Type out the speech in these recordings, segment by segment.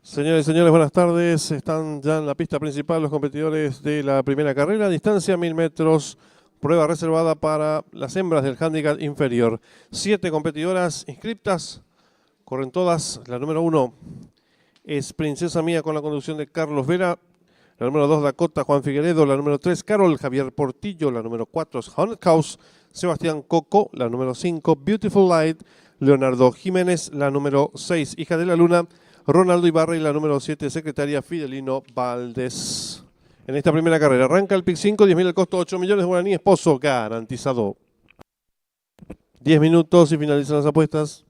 Señores y señores, buenas tardes. Están ya en la pista principal los competidores de la primera carrera. Distancia 1000 metros. Prueba reservada para las hembras del handicap inferior. 7 competidoras inscriptas. Corren todas. La número 1 es Princesa Mía con la conducción de Carlos Vera. La número 2, Dakota Juan Figueredo. La número 3, Carol Javier Portillo. La número 4 es Haunted House Sebastián Coco. La número 5, Beautiful Light Leonardo Jiménez. La número 6, Hija de la Luna Ronaldo Ibarra. Y la número 7, Secretaria Fidelino Valdés. En esta primera carrera arranca el PIC 5, 10.000 el costo, 8 millones de guaraníes, pozo garantizado. 10 minutos y finalizan las apuestas.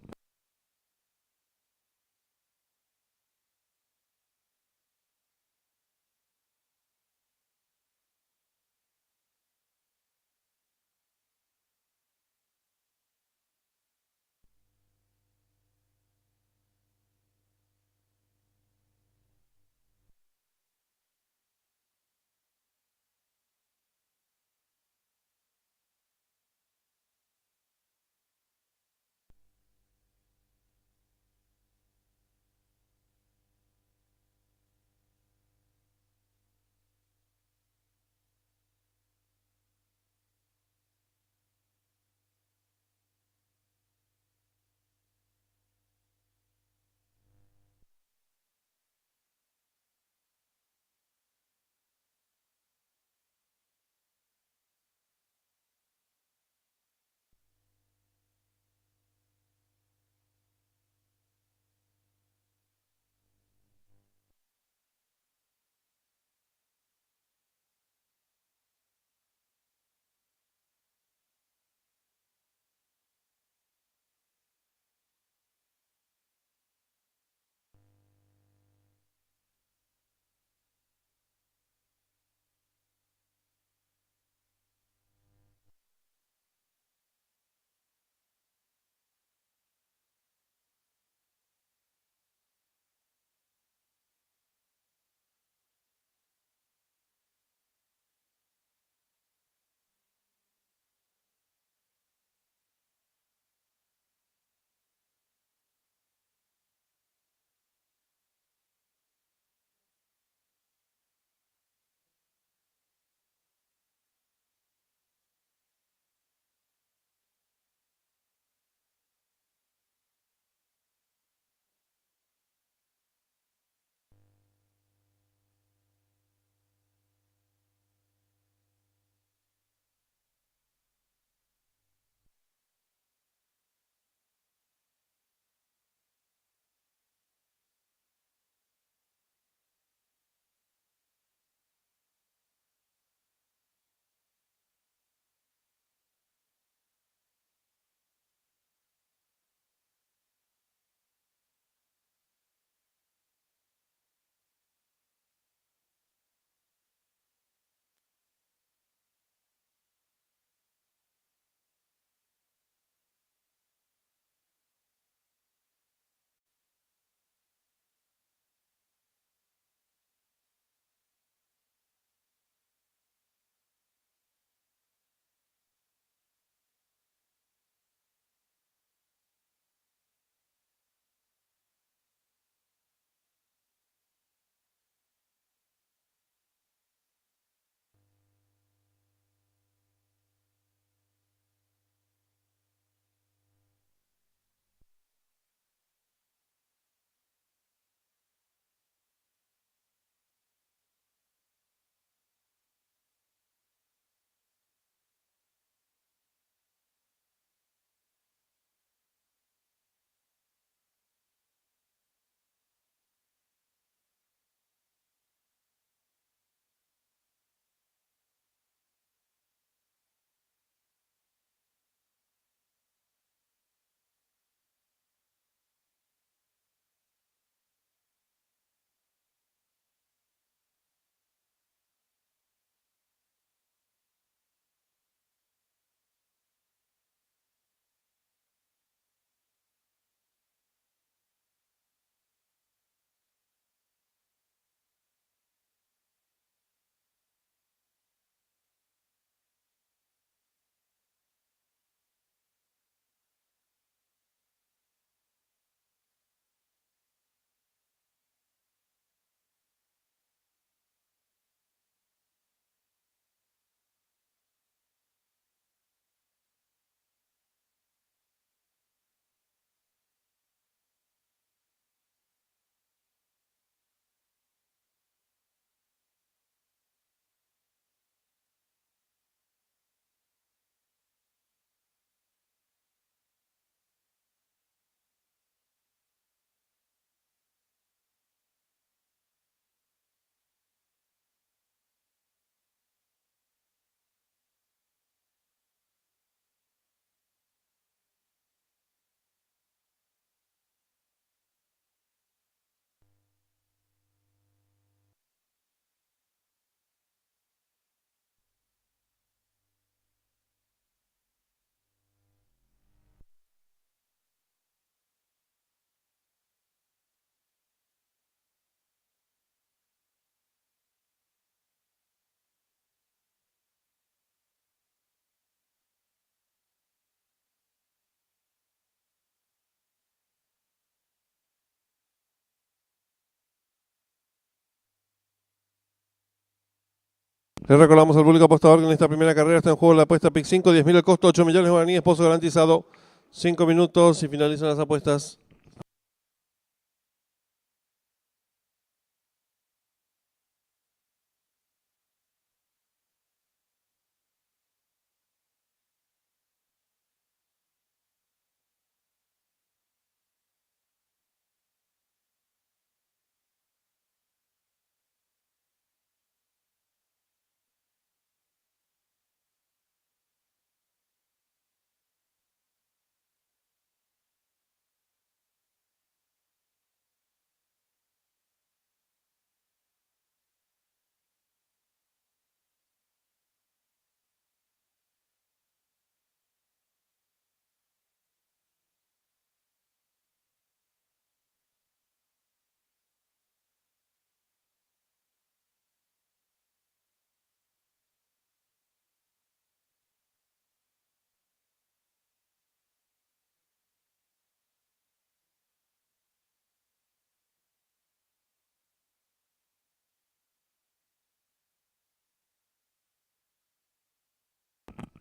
Le recordamos al público apostador que en esta primera carrera está en juego la apuesta PIC 5, 10.000 el costo, 8 millones de guaraníes, pozo garantizado. 5 minutos y finalizan las apuestas.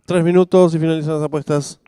Tres minutos y finalizan las apuestas.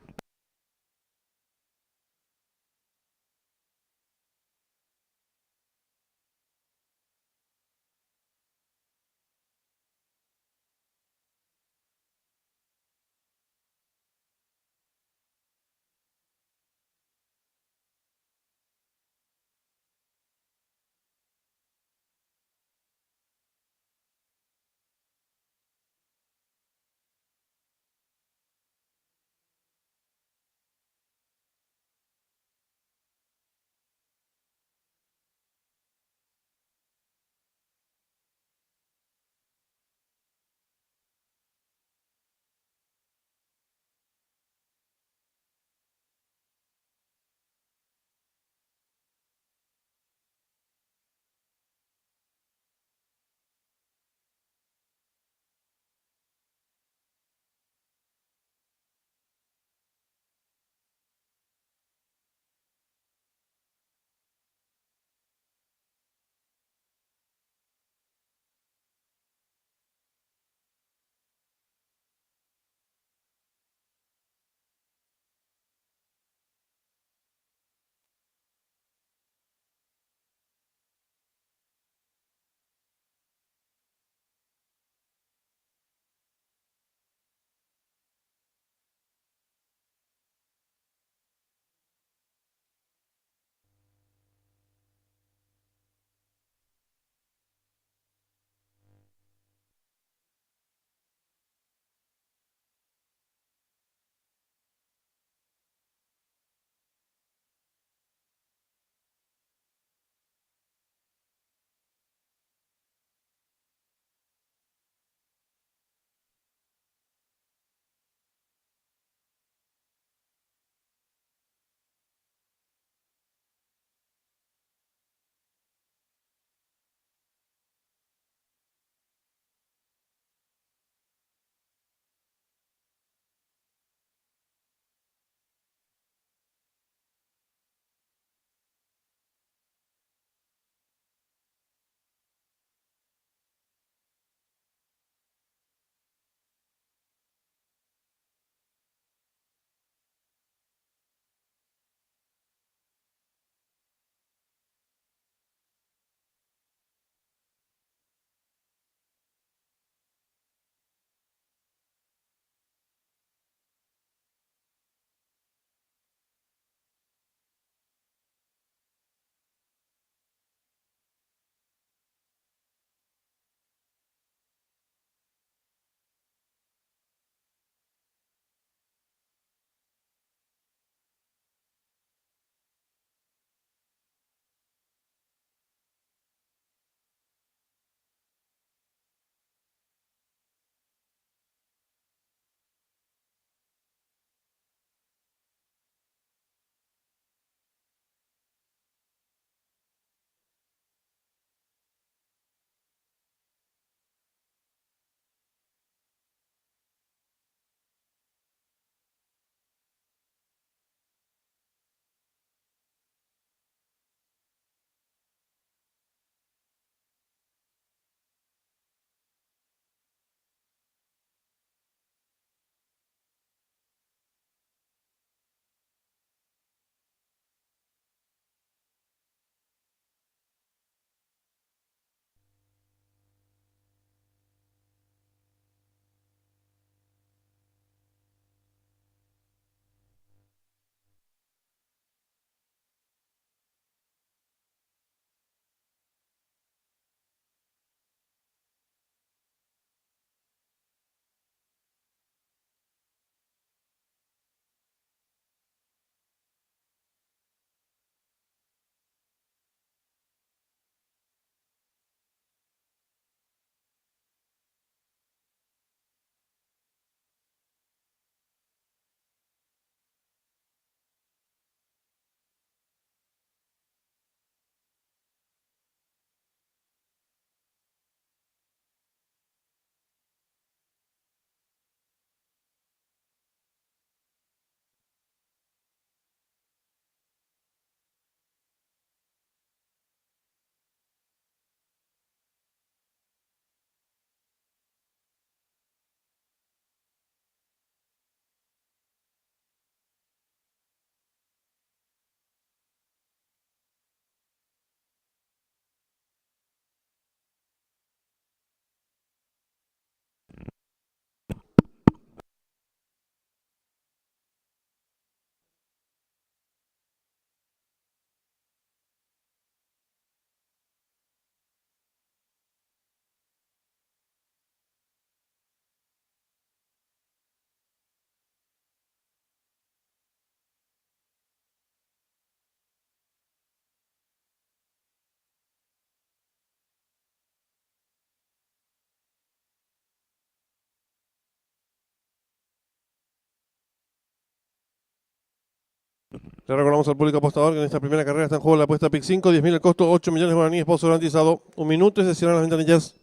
Le recordamos al público apostador que en esta primera carrera está en juego la apuesta PIC 5, 10.000 el costo, 8 millones de guaraníes, pozo garantizado. Un minuto y se cierran las ventanillas.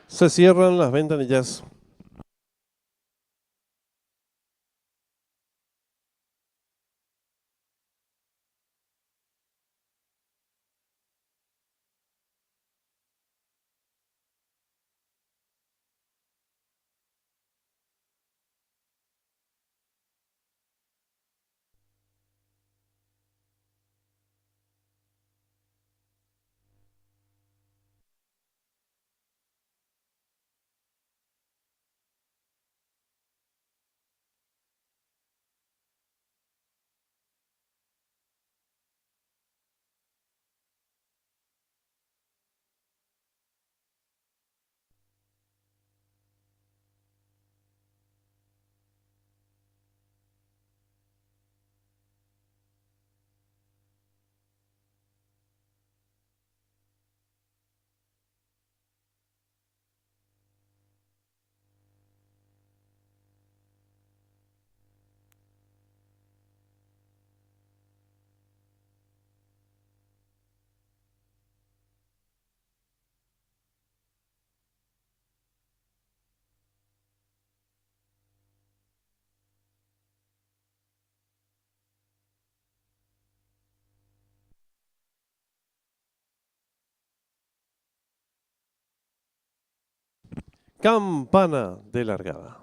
Se cierran las ventanillas. Campana de largada.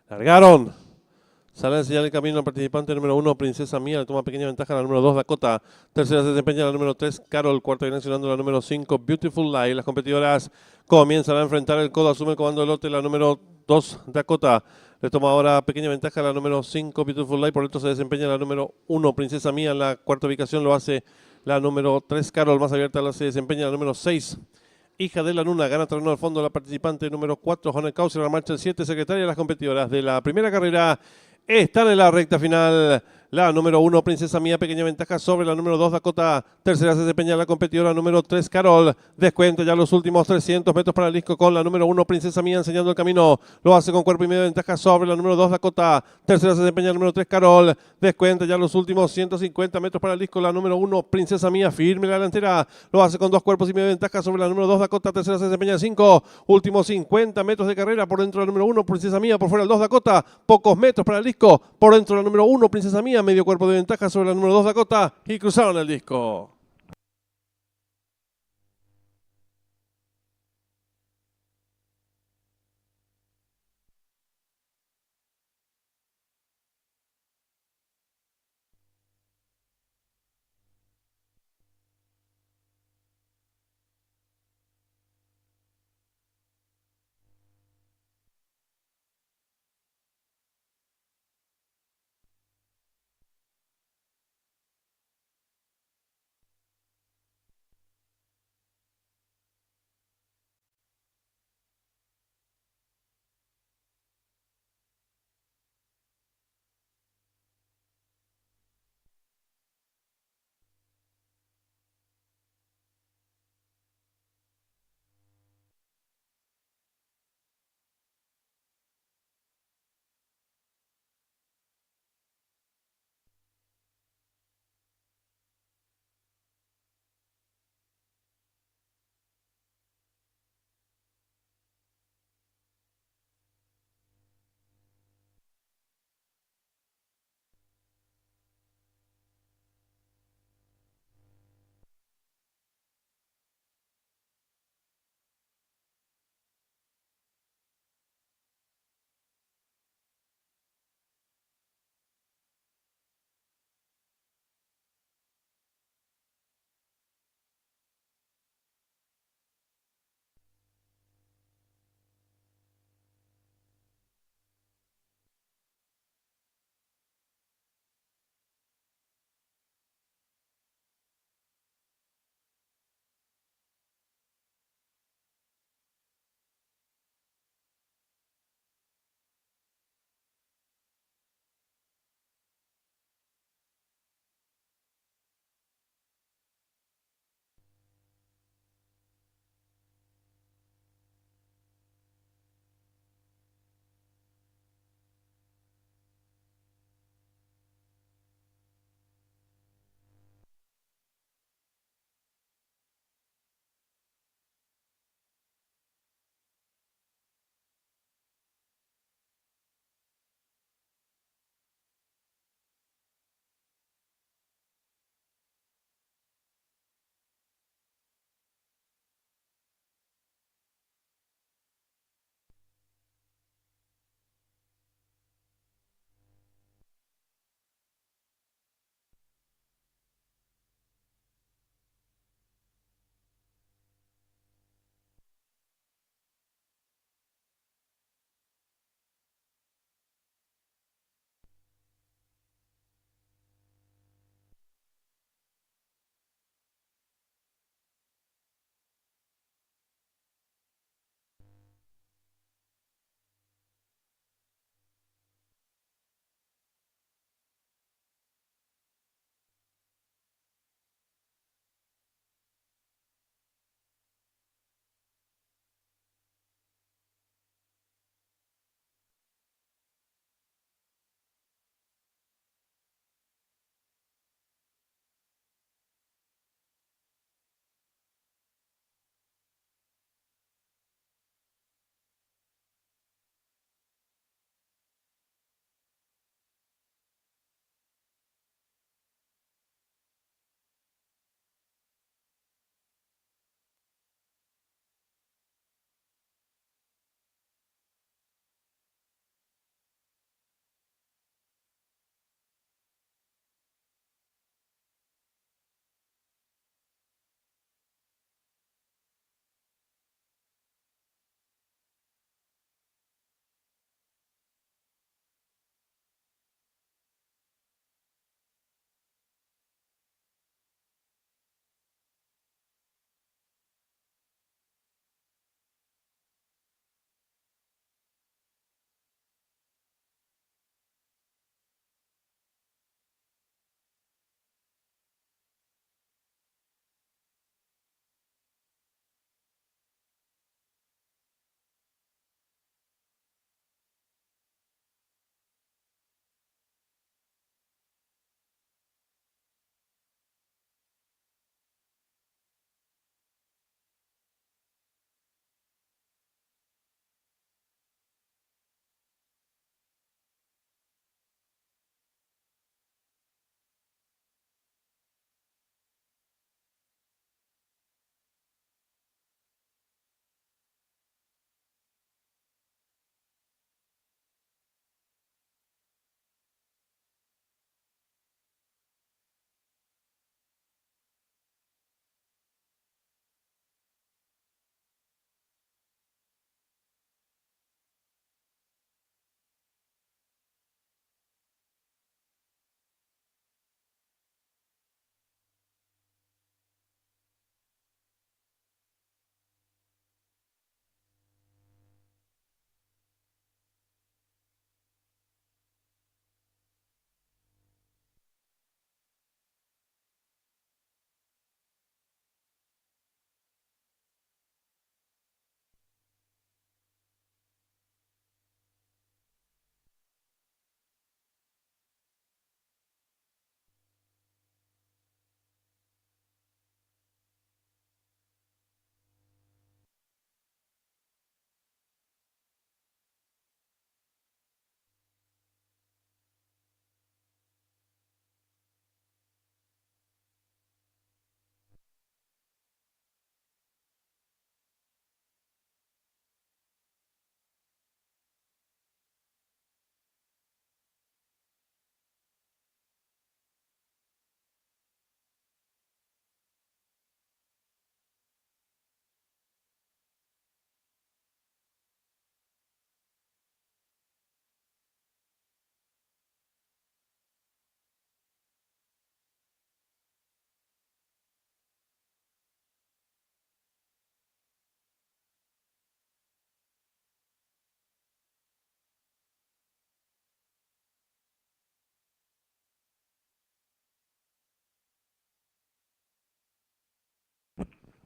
Largaron. Sale a enseñar el camino al participante número 1, Princesa Mía, le toma pequeña ventaja la número 2, Dakota. Tercera se desempeña la número 3, Carol. Cuarta viene accionando la número 5, Beautiful Light. Las competidoras comienzan a enfrentar el codo, asume el comando del lote la número 2, Dakota. Le toma ahora pequeña ventaja la número 5, Beautiful Light. Por dentro se desempeña la número 1, Princesa Mía. En la cuarta ubicación lo hace la número 3, Carol. Más abierta se desempeña la número 6, Hija de la Luna. Gana terreno al fondo la participante número 4, Honey Causer. La marcha el 7, secretaria de las competidoras de la primera carrera. Están en la recta final. La número 1, Princesa Mía, pequeña ventaja sobre la número 2, Dakota. Tercera se desempeña la competidora número 3, Carol. Descuenta ya los últimos 300 metros para el disco con la número 1, Princesa Mía, enseñando el camino. Lo hace con cuerpo y medio de ventaja sobre la número 2, Dakota. Tercera se desempeña la número 3, Carol. Descuenta ya los últimos 150 metros para el disco la número 1, Princesa Mía, firme la delantera. Lo hace con 2 cuerpos y medio de ventaja sobre la número 2, Dakota. Tercera se desempeña 5. Últimos 50 metros de carrera por dentro de la número 1, Princesa Mía. Por fuera el 2, Dakota. Pocos metros para el disco. Por dentro de la número 1, Princesa Mía. Medio cuerpo de ventaja sobre la número 2, Dakota. Y cruzaron el disco.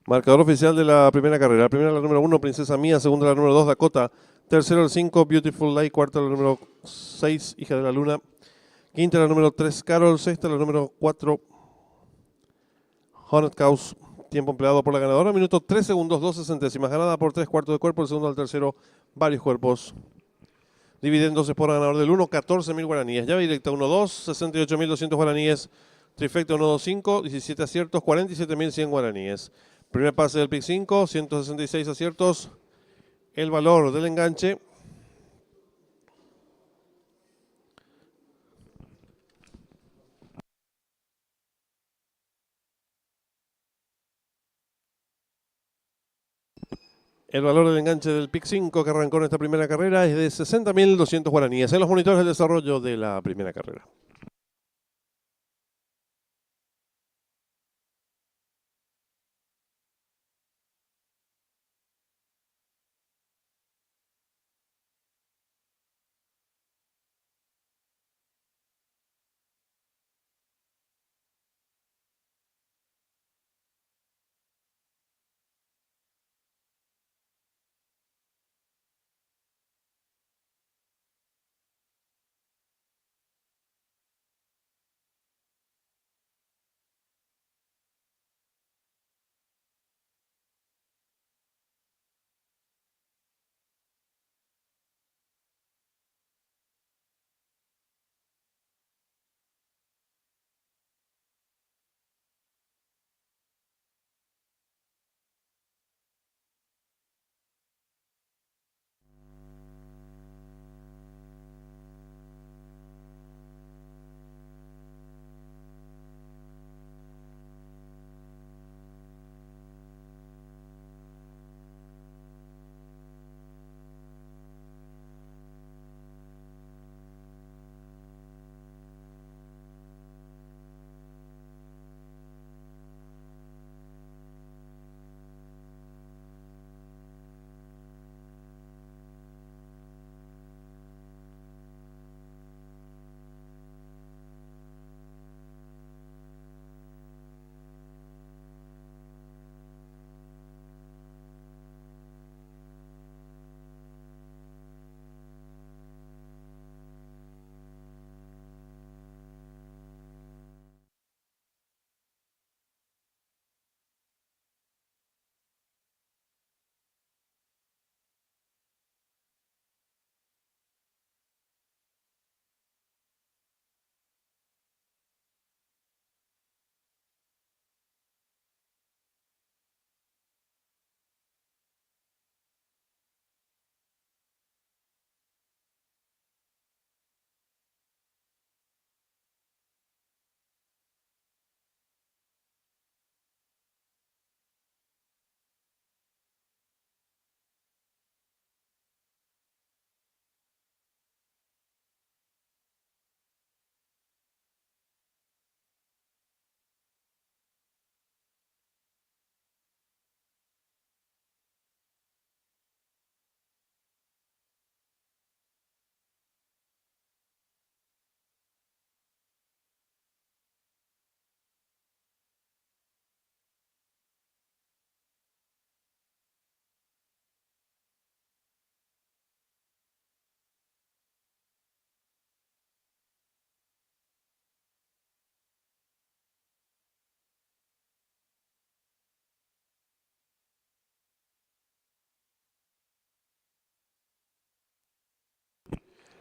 Marcador oficial de la primera carrera. La primera la número 1, Princesa Mía. Segunda la número 2, Dakota. Tercero el 5, Beautiful Light. Cuarta la número 6, Hija de la Luna. Quinta la número 3, Carol. Sexta la número 4, Haunted Cows. Tiempo empleado por la ganadora. Minuto 3 segundos, 12 centésimas. Ganada por 3 cuartos de cuerpo. El segundo al tercero, varios cuerpos. Dividendos por ganador del 1, 14.000 guaraníes. Llave directa 1-2, 68.200 guaraníes. Trifecta 1-2-5, 17 aciertos, 47.100 guaraníes. Primer pase del pick 5, 166 aciertos. El valor del enganche. El valor del enganche del pick 5 que arrancó en esta primera carrera es de 60.200 guaraníes. En los monitores del desarrollo de la primera carrera.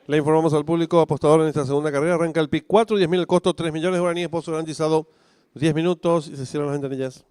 Le informamos al público apostador en esta segunda carrera. Arranca el pick 4, 10.000 el costo, 3 millones de guaraníes, pozo garantizado, 10 minutos y se cierran las ventanillas.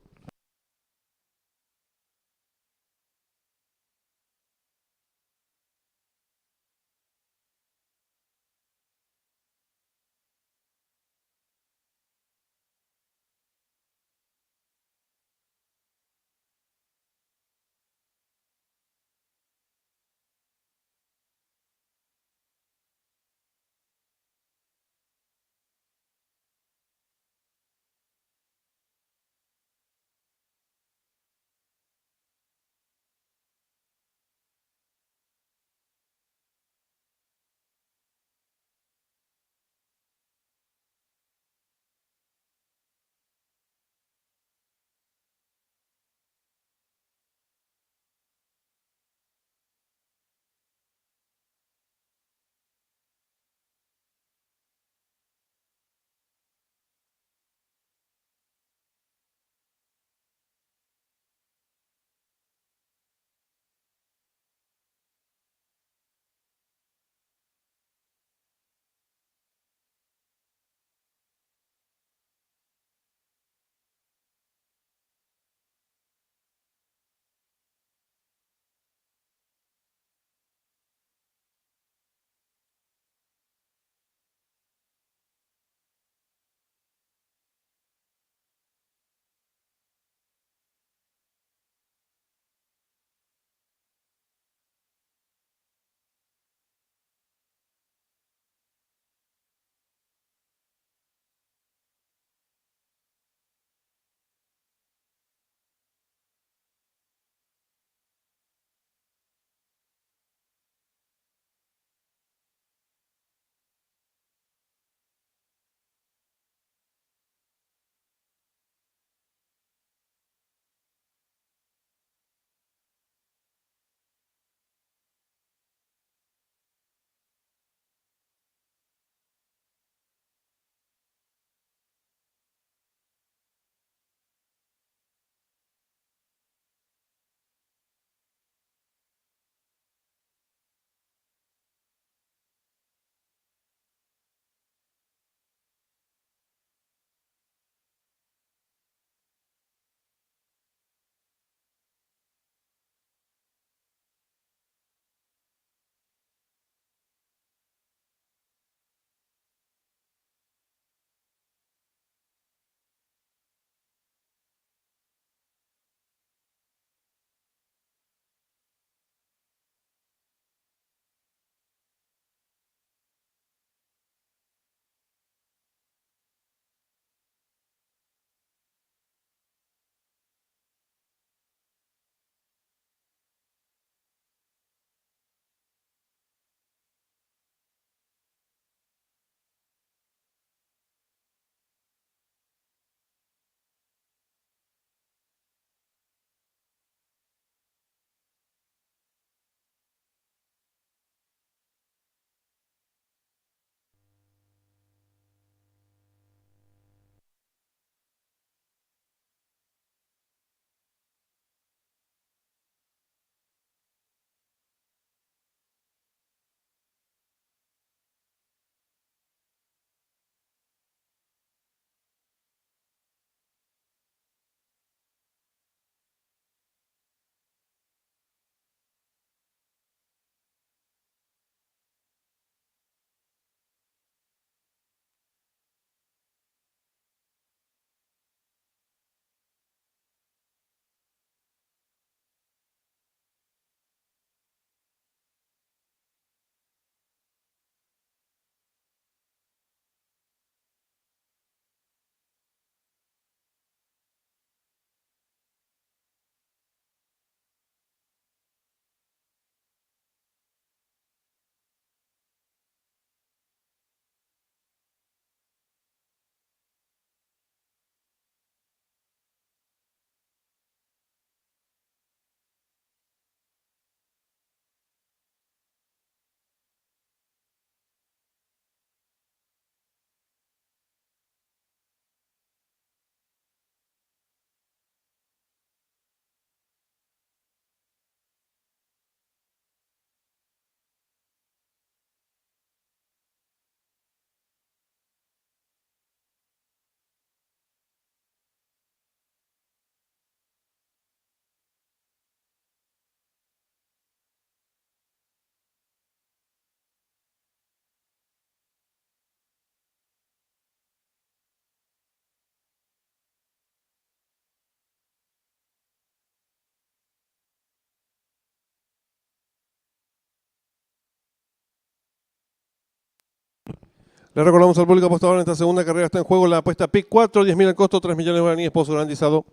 Le recordamos al público apostador en esta segunda carrera está en juego la apuesta PIC 4, 10.000 al costo, 3 millones de guaraníes, pozo garantizado.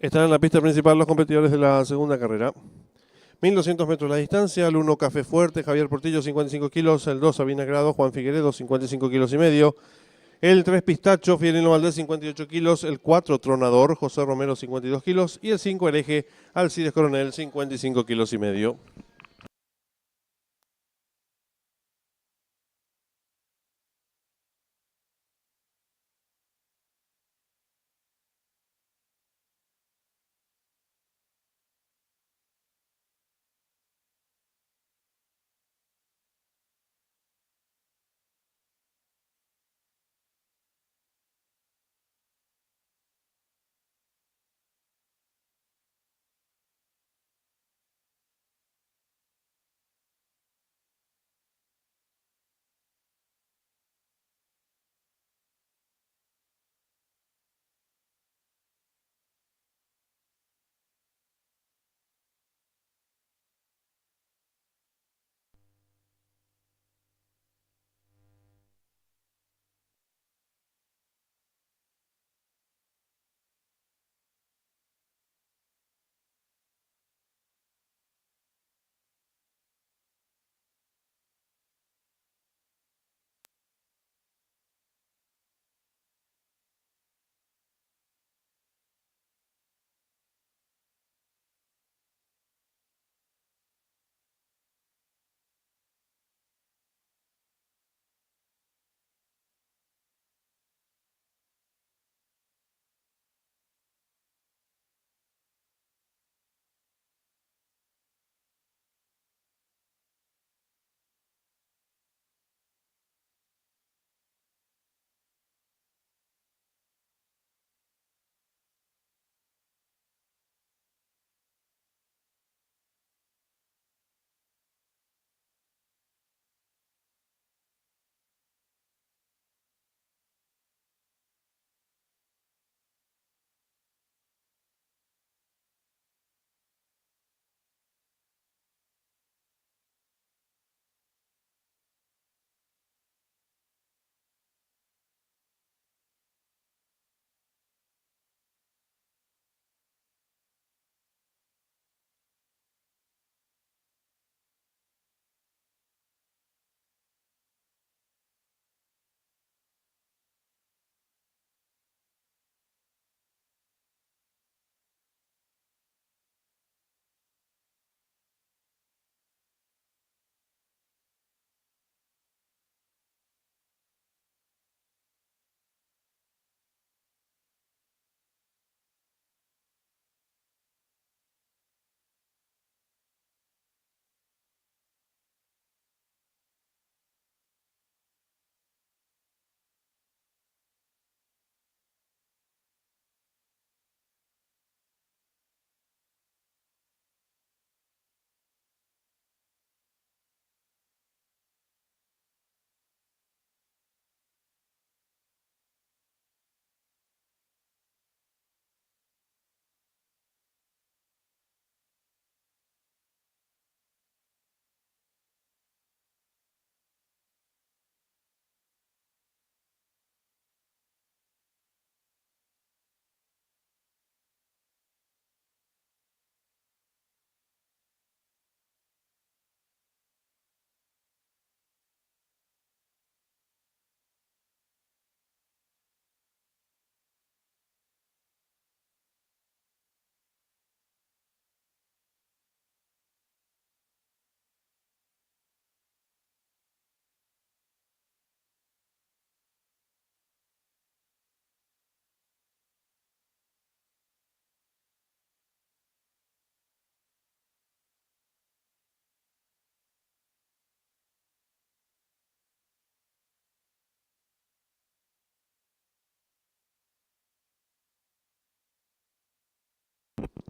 Están en la pista principal los competidores de la segunda carrera. 1200 metros la distancia, el 1 Café Fuerte, Javier Portillo 55 kilos, el 2 Avinagrado, Juan Figueredo 55 kilos y medio, el 3 Pistacho, Fidelino Valdés 58 kilos, el 4 Tronador, José Romero 52 kilos y el 5 Hereje, Alcides Coronel 55 kilos y medio.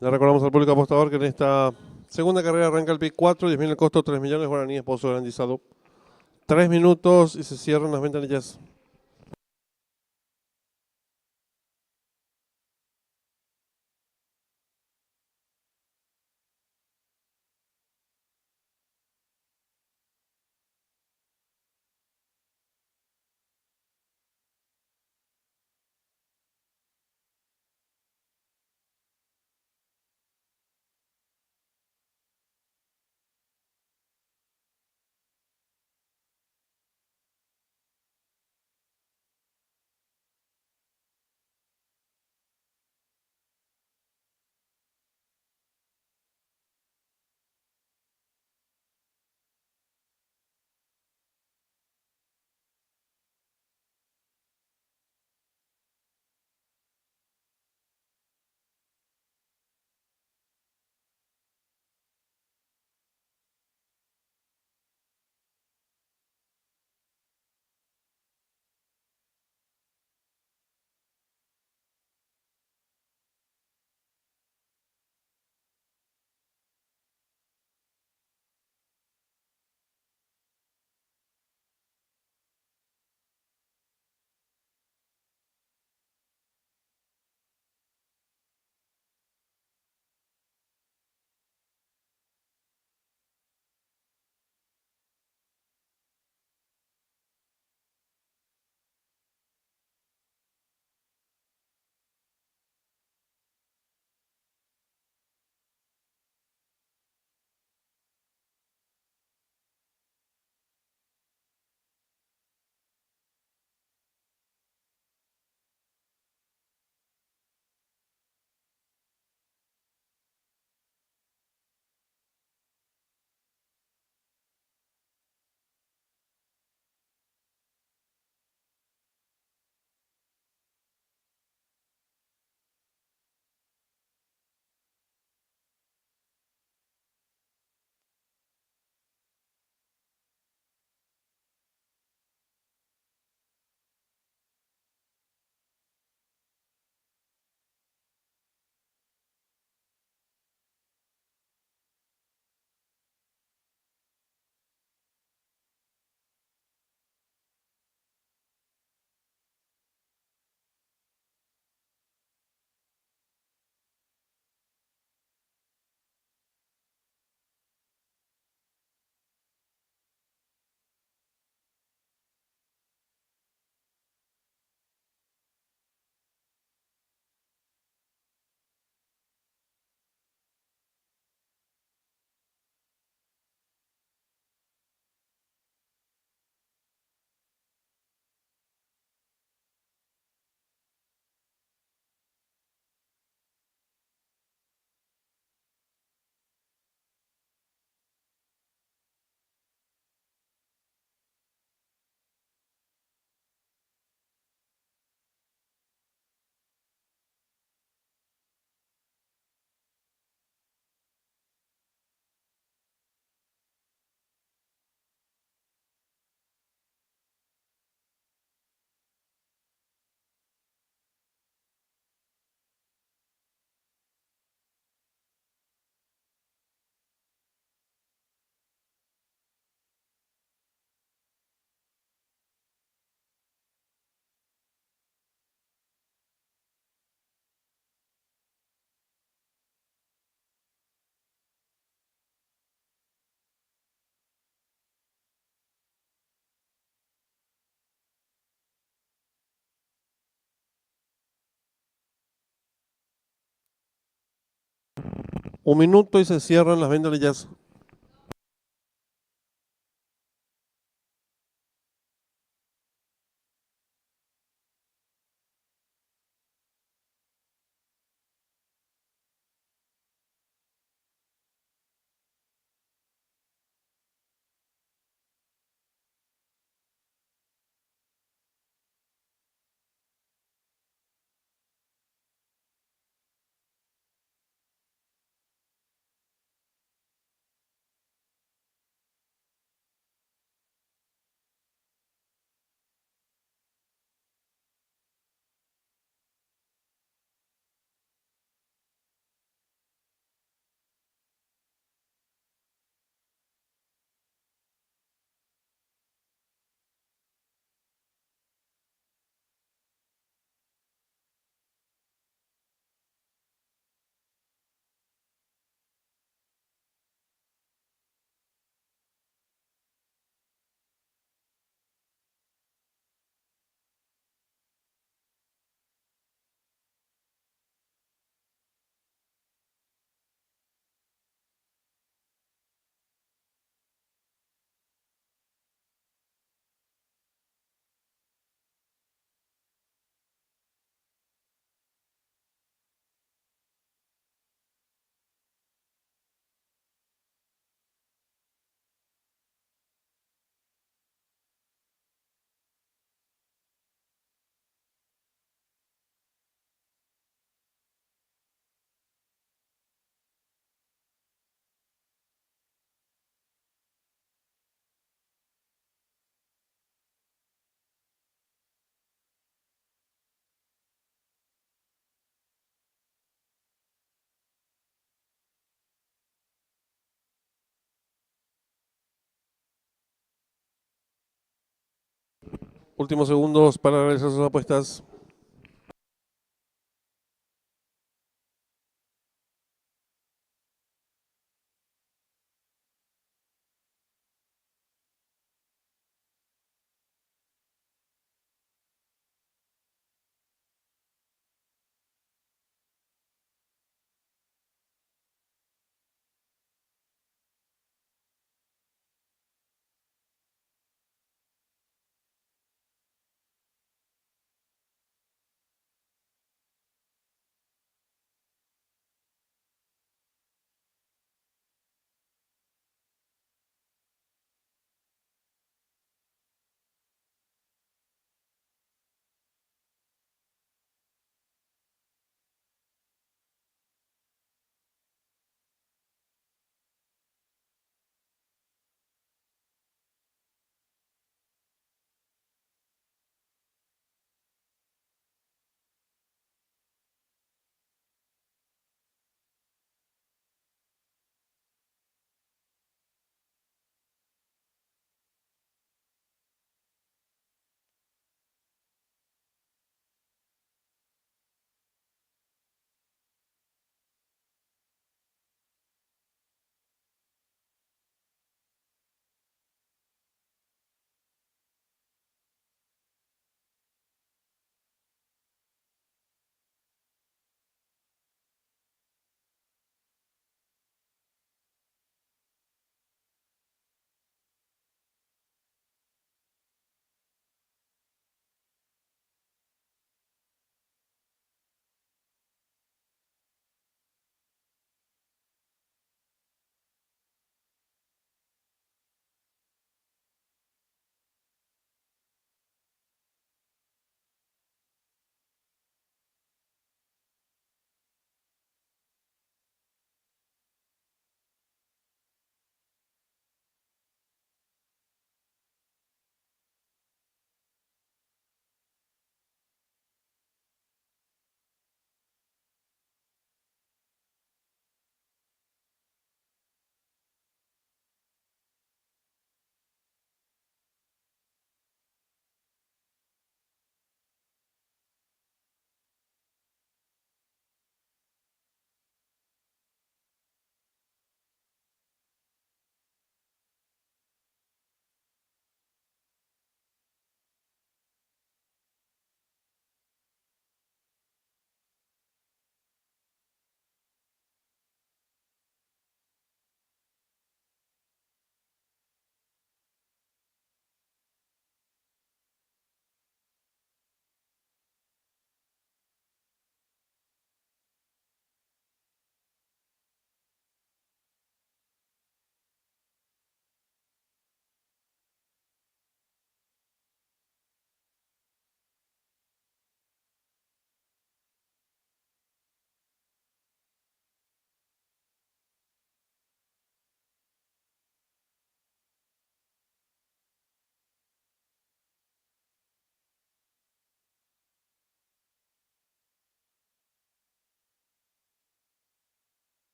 Le recordamos al público apostador que en esta segunda carrera arranca el pick 4, 10.000 el costo, 3 millones guaraníes, pozo garantizado. 3 minutos y se cierran las ventanillas. Un minuto y se cierran las ventanillas. Últimos segundos para realizar sus apuestas.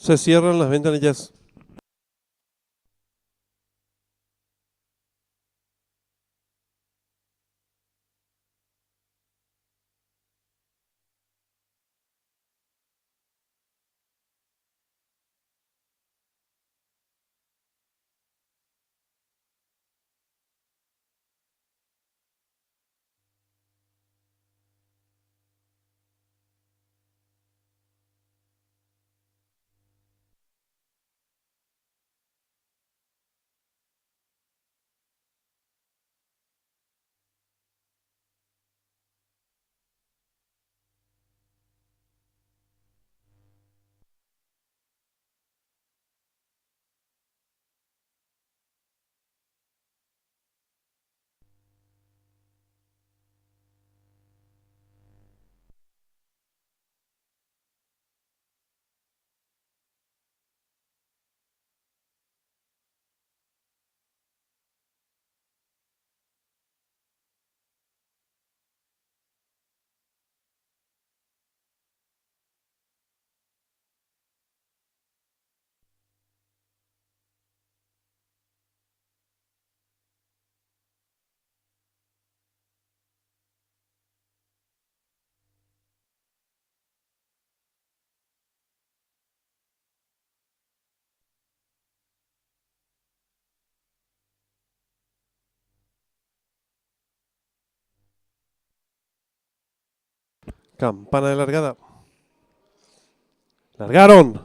Se cierran las ventanillas. Campana de largada. Largaron.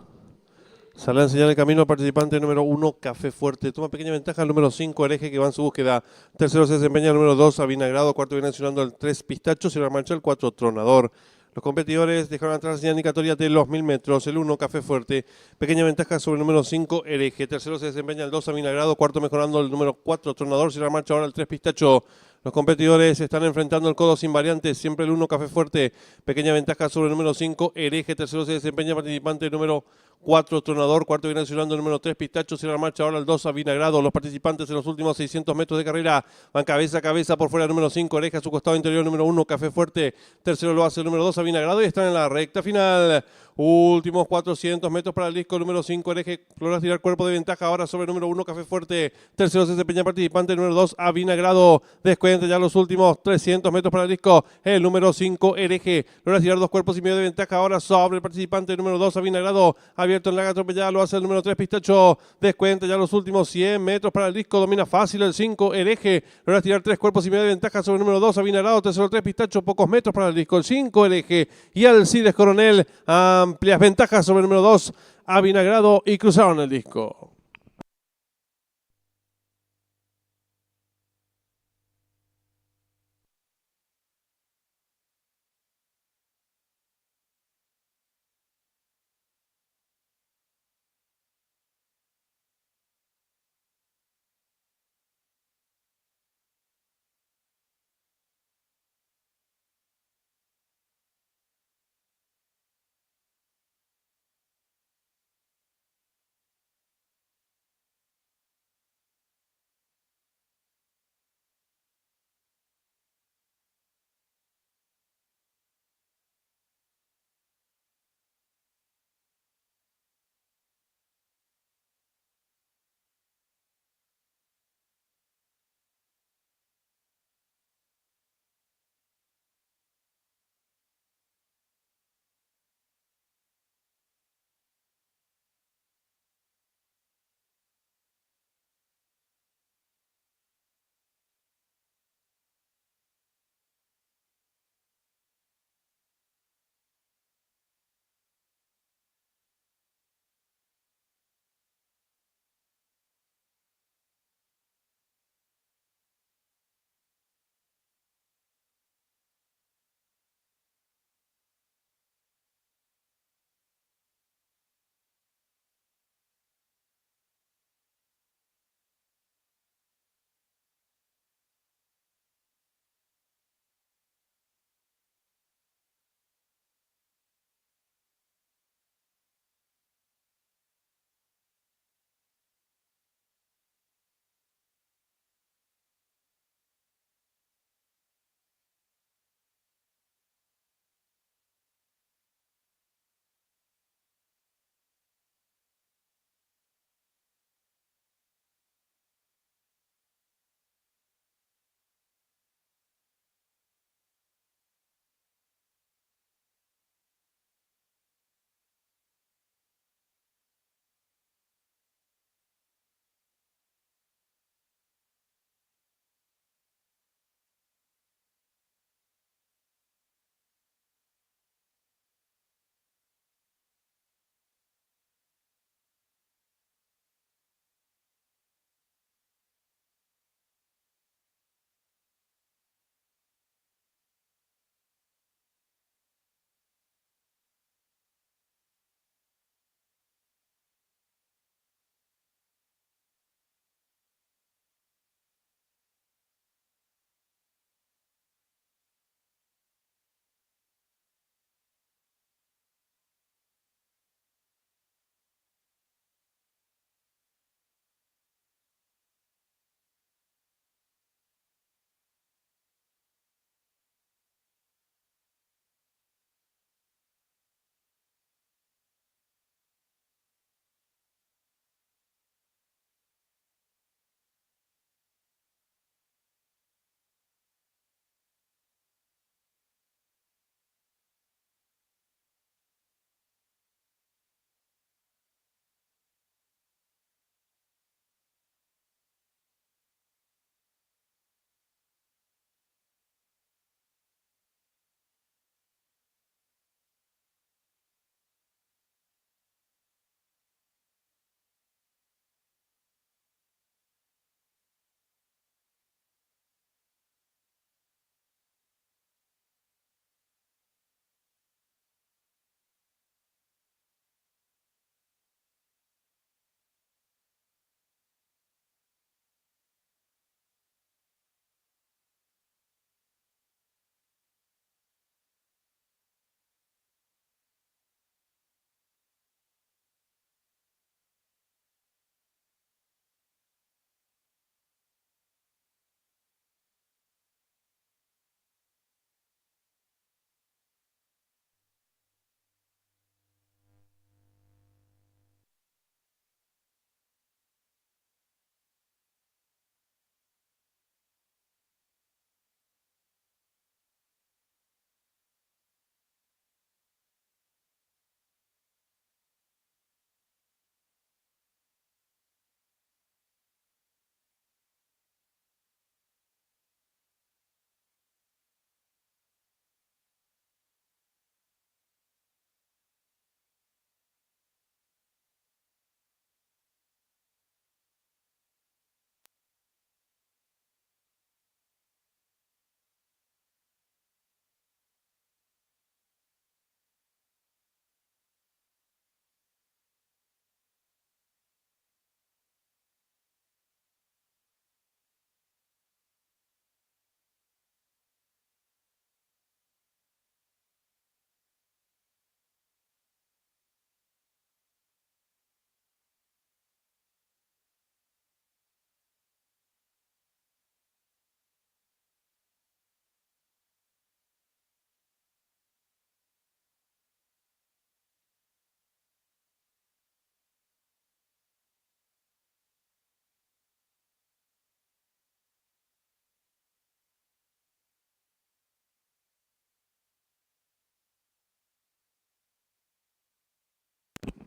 Sale a enseñar el camino al participante número 1, Café Fuerte. Toma pequeña ventaja el número 5, Hereje, que va en su búsqueda. Tercero se desempeña el número 2, Avinagrado. Cuarto viene accionando el 3, Pistacho. Cierra marcha el 4, Tronador. Los competidores dejaron atrás la señal indicatoria de los 1000 metros. El 1, Café Fuerte. Pequeña ventaja sobre el número 5, Hereje. Tercero se desempeña el 2, Avinagrado. Cuarto mejorando el número 4, Tronador. Cierra marcha ahora el 3, Pistacho. Los competidores están enfrentando el codo sin variantes. Siempre el 1, Café Fuerte. Pequeña ventaja sobre el número 5, Hereje. Tercero se desempeña el participante número 4, Tronador. Cuarto viene accionando el número 3, Pistacho. Cierra la marcha ahora el 2, Avinagrado. Los participantes en los últimos 600 metros de carrera van cabeza a cabeza por fuera el número 5, Hereje. A su costado interior el número 1, Café Fuerte. Tercero lo hace el número 2, Avinagrado. Y están en la recta final. Últimos 400 metros para el disco número 5, Hereje. Logra tirar cuerpo de ventaja ahora sobre el número 1, Café Fuerte. Tercero se desempeña el participante número 2, Avinagrado. Descuenta ya los últimos 300 metros para el disco. El número 5, Hereje. Logra tirar 2 cuerpos y medio de ventaja ahora sobre el participante número 2, Avinagrado. Abierto en la atropellada lo hace el número 3, Pistacho. Descuenta ya los últimos 100 metros para el disco. Domina fácil el 5, Hereje. Logra tirar 3 cuerpos y medio de ventaja sobre el número 2, Avinagrado. Tercero 3, Pistacho. Pocos metros para el disco. El 5, Hereje. Y Alcides Coronel. Amplias ventajas sobre el número 2, Avinagrado. Y cruzaron el disco.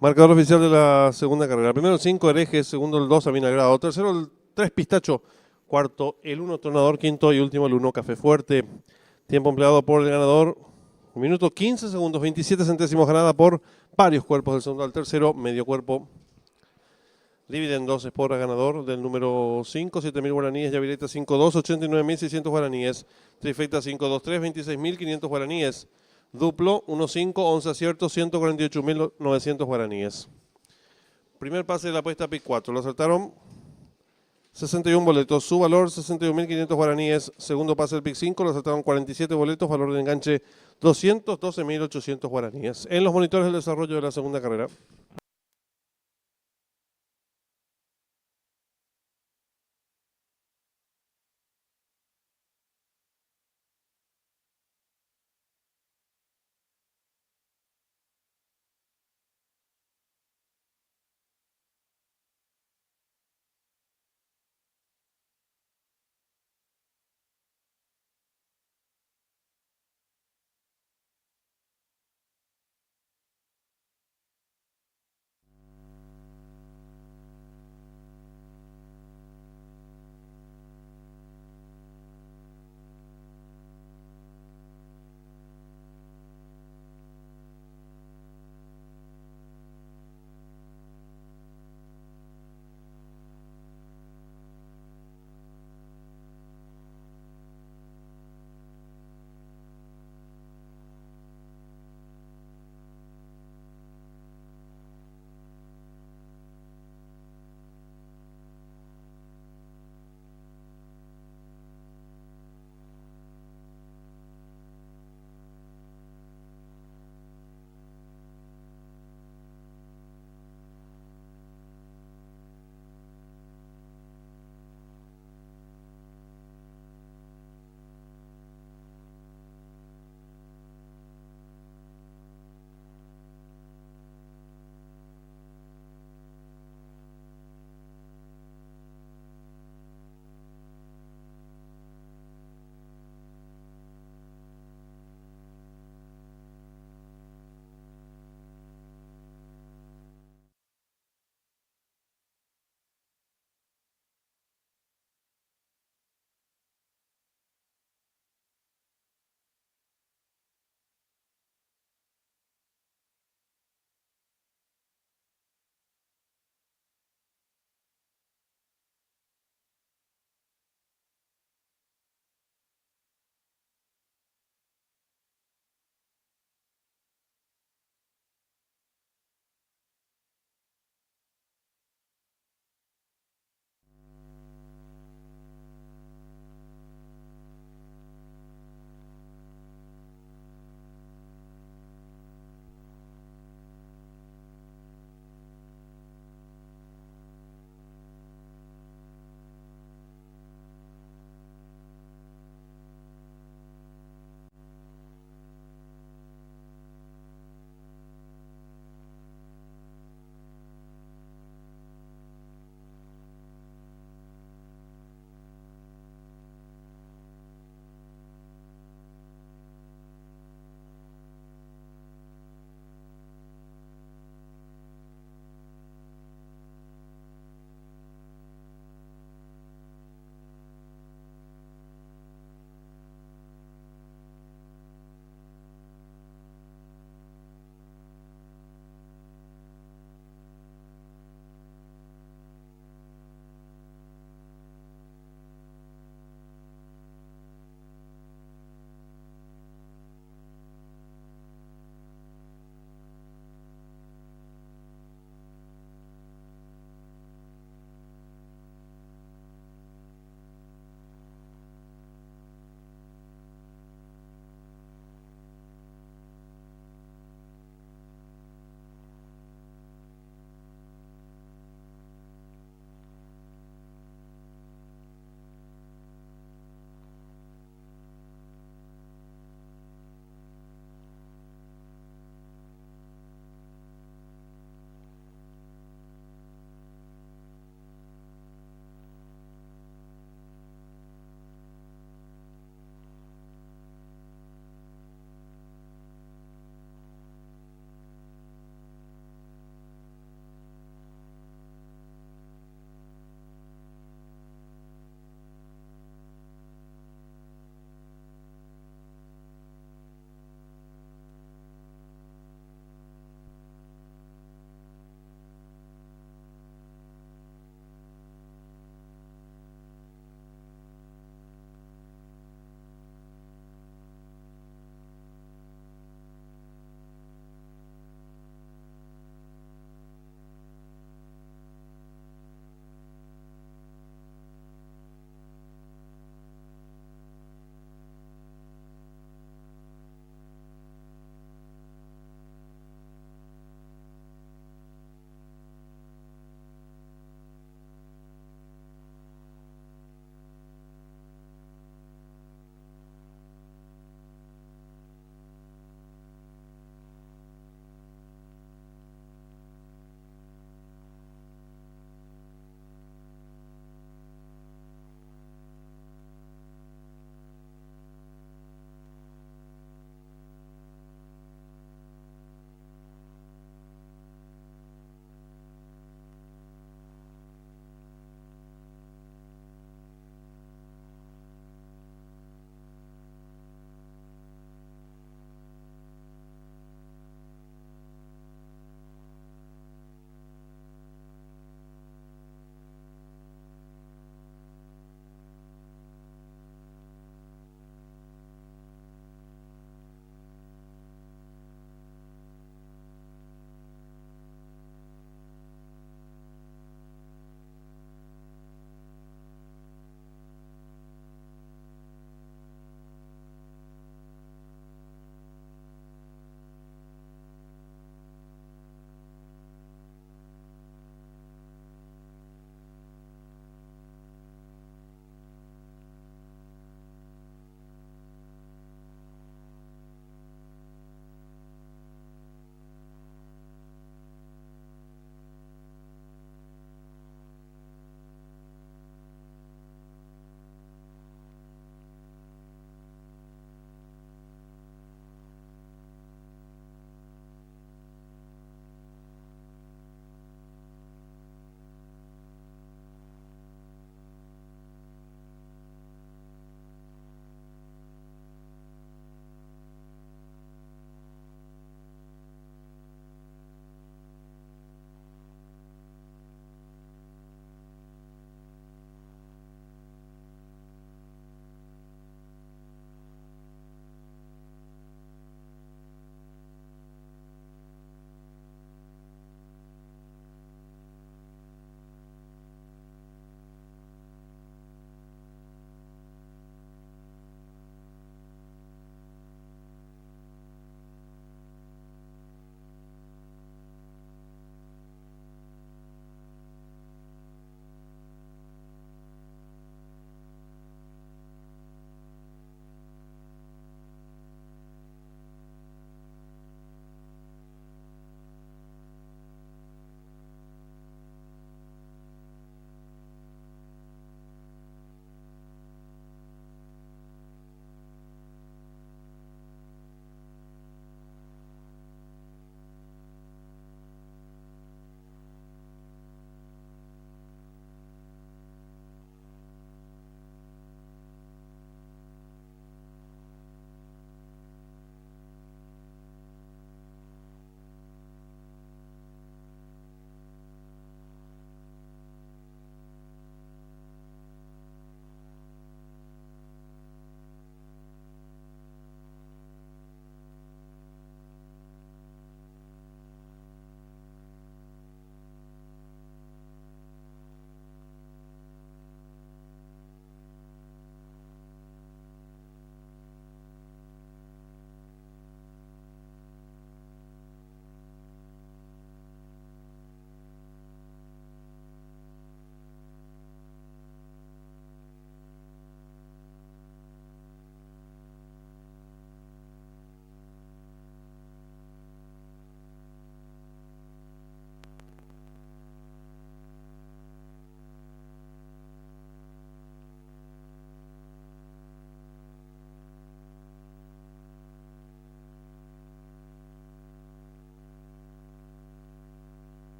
Marcador oficial de la segunda carrera. Primero el 5, Herejes. Segundo el 2, Avinagrado. Tercero el 3, Pistacho. Cuarto el 1, Tronador. Quinto y último el 1, Café Fuerte. Tiempo empleado por el ganador. Minuto 15 segundos, 27 centésimos ganada por varios cuerpos del segundo al tercero. Medio cuerpo. Dividendos Espora ganador del número 5, 7.000 guaraníes. Yavileta 5-2, 89.600 guaraníes. Trifecta 5-2-3, 26.500 guaraníes. Duplo 1-5, 11 aciertos, 148.900 guaraníes. Primer pase de la apuesta PIC 4. Lo acertaron 61 boletos. Su valor 61.500 guaraníes. Segundo pase del PIC 5. Lo acertaron 47 boletos. Valor de enganche 212.800 guaraníes. En los monitores del desarrollo de la segunda carrera.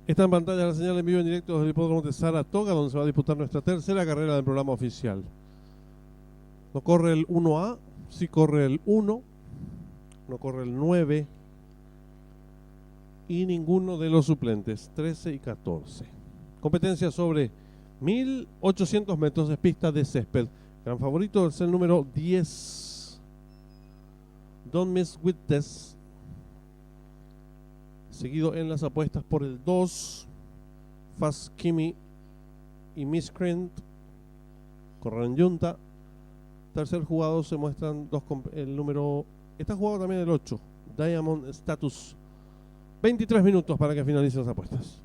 Está en pantalla la señal en vivo en directo desde el hipódromo de Saratoga, donde se va a disputar nuestra tercera carrera del programa oficial. No corre el 1A, sí corre el 1, no corre el 9 y ninguno de los suplentes, 13 y 14. Competencia sobre 1800 metros de pista de césped. Gran favorito es el número 10, Don't Miss With This, seguido en las apuestas por el 2, Fast Kimi y Miscreant, corren Junta. Tercer jugado se muestran el número, está jugado también el 8, Diamond Status. 23 minutos para que finalicen las apuestas.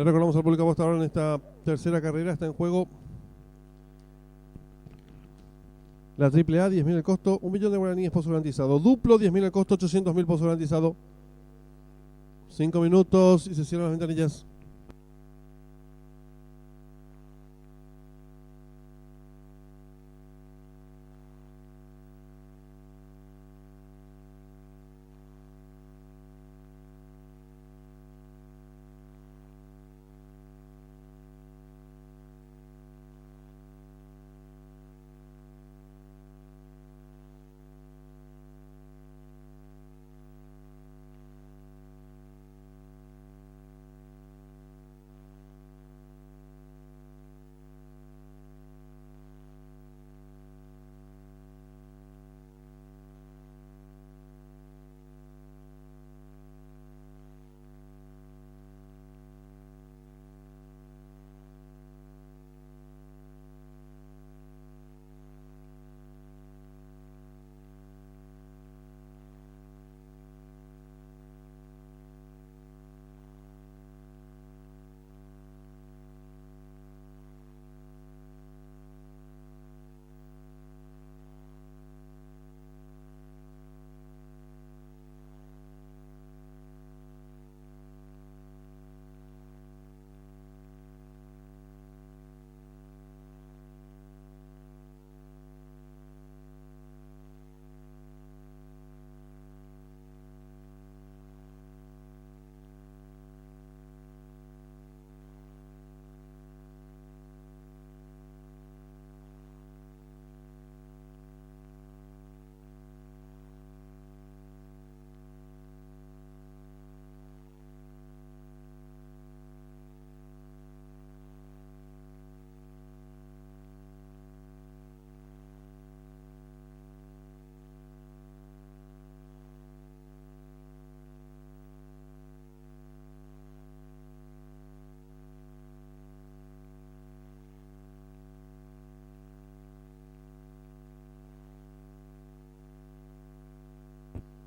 Le recordamos al público apostador en esta tercera carrera está en juego la AAA, 10.000 el costo, 1.000.000 de guaraníes pozo garantizado. Duplo, 10.000 el costo, 800.000 pozo garantizado. 5 minutos y se cierran las ventanillas.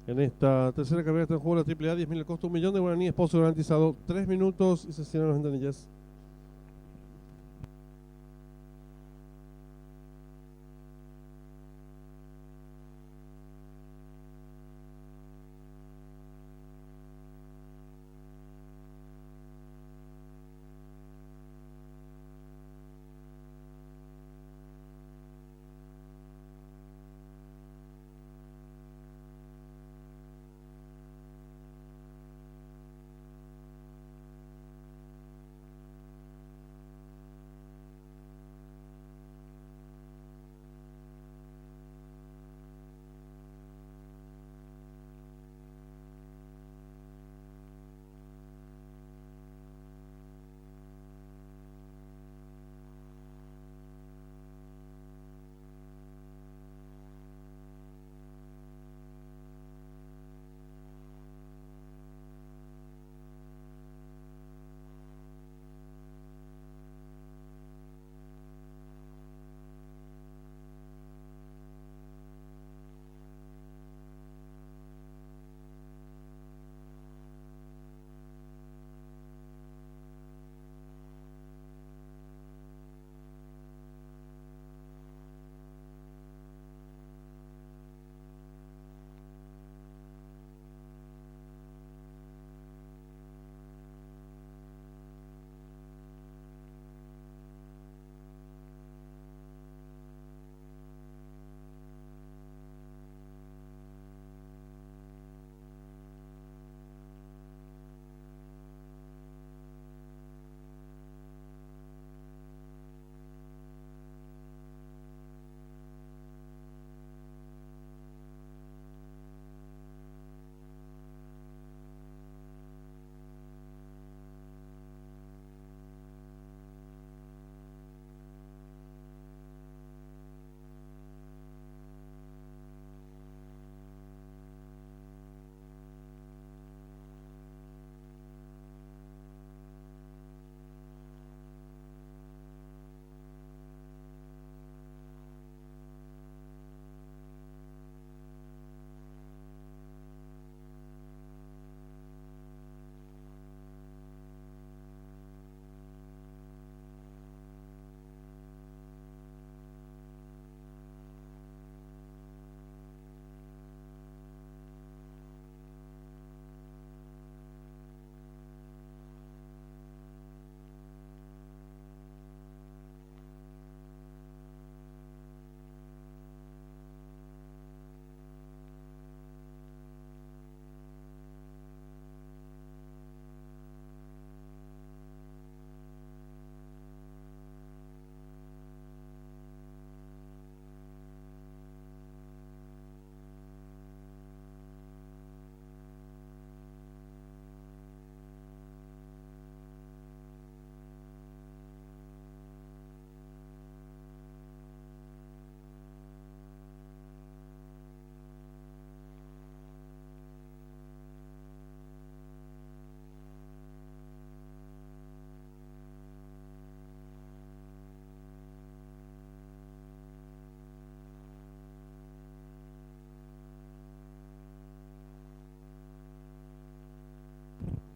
En esta tercera carrera está en juego la AAA, 10.000 el costo, 1.000.000 de guaraníes pozo garantizado. 3 minutos y se cierran las ventanillas.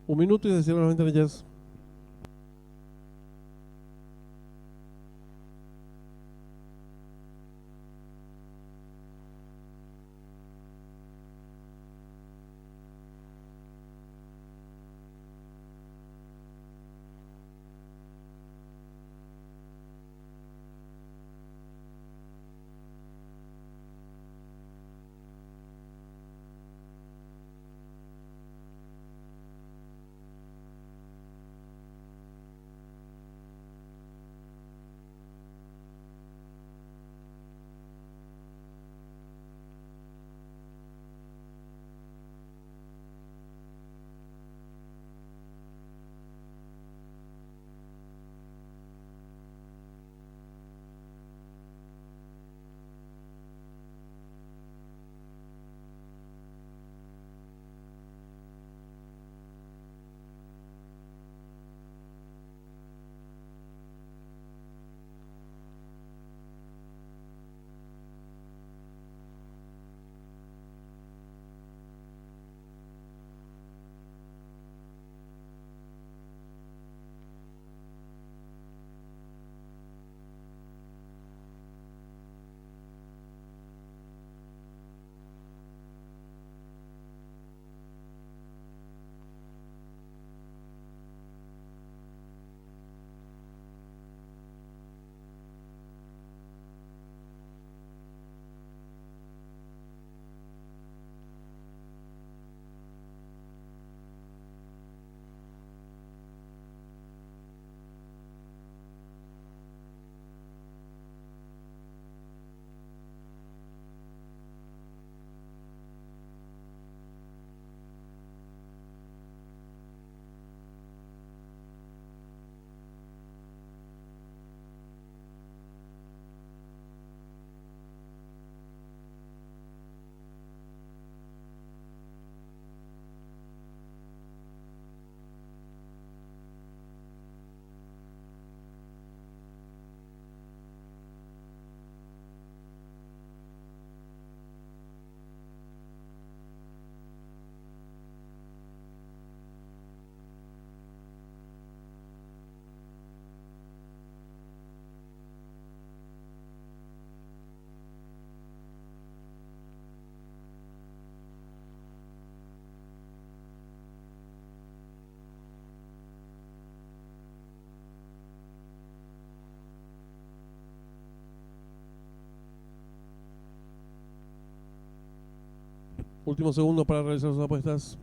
Un minuto y se cierran las ventanillas. Últimos segundos para realizar sus apuestas.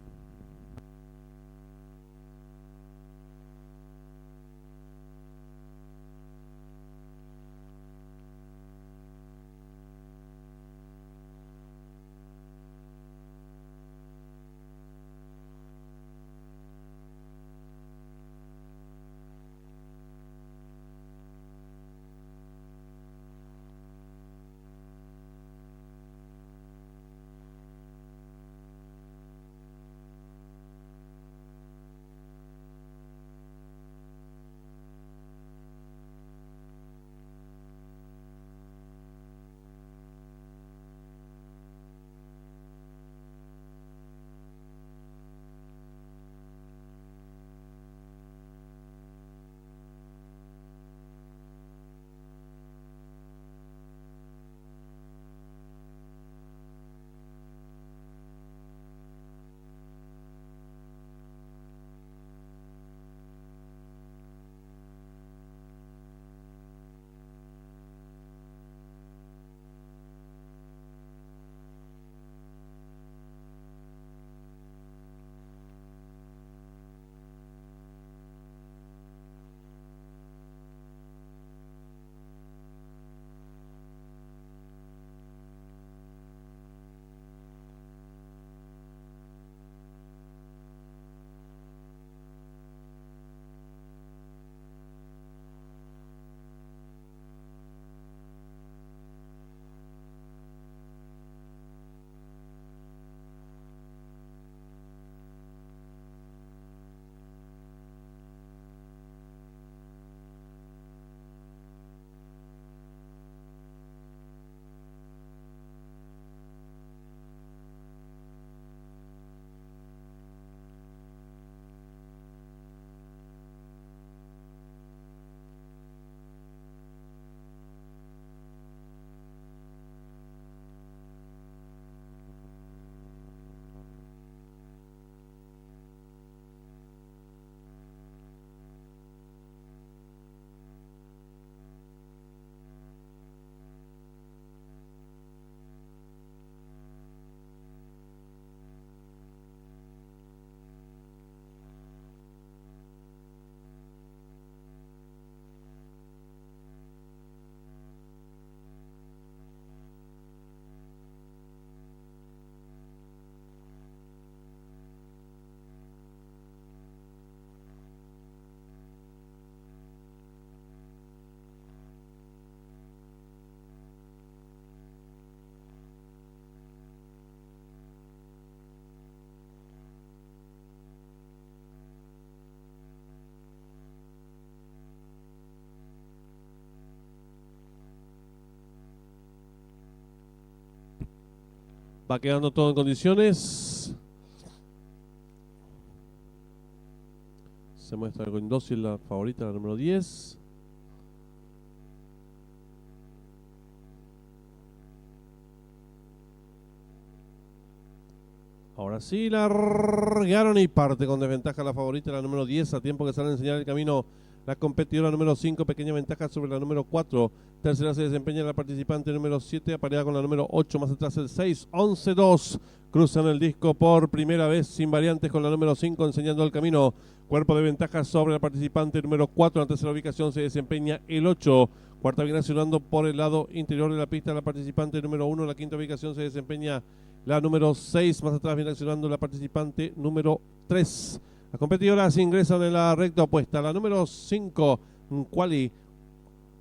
Va quedando todo en condiciones. Se muestra con Indócil la favorita, la número 10. Ahora sí, largaron y parte con desventaja la favorita, la número 10, a tiempo que sale a enseñar el camino la competidora número 5, pequeña ventaja sobre la número 4. Tercera se desempeña la participante número 7, apareada con la número 8, más atrás el 6, 11-2. Cruzan el disco por primera vez sin variantes con la número 5 enseñando el camino. Cuerpo de ventaja sobre la participante número 4. En la tercera ubicación se desempeña el 8. Cuarta viene accionando por el lado interior de la pista la participante número 1. En la quinta ubicación se desempeña la número 6, más atrás viene accionando la participante número 3. Las competidoras ingresan en la recta opuesta. La número 5, Quali,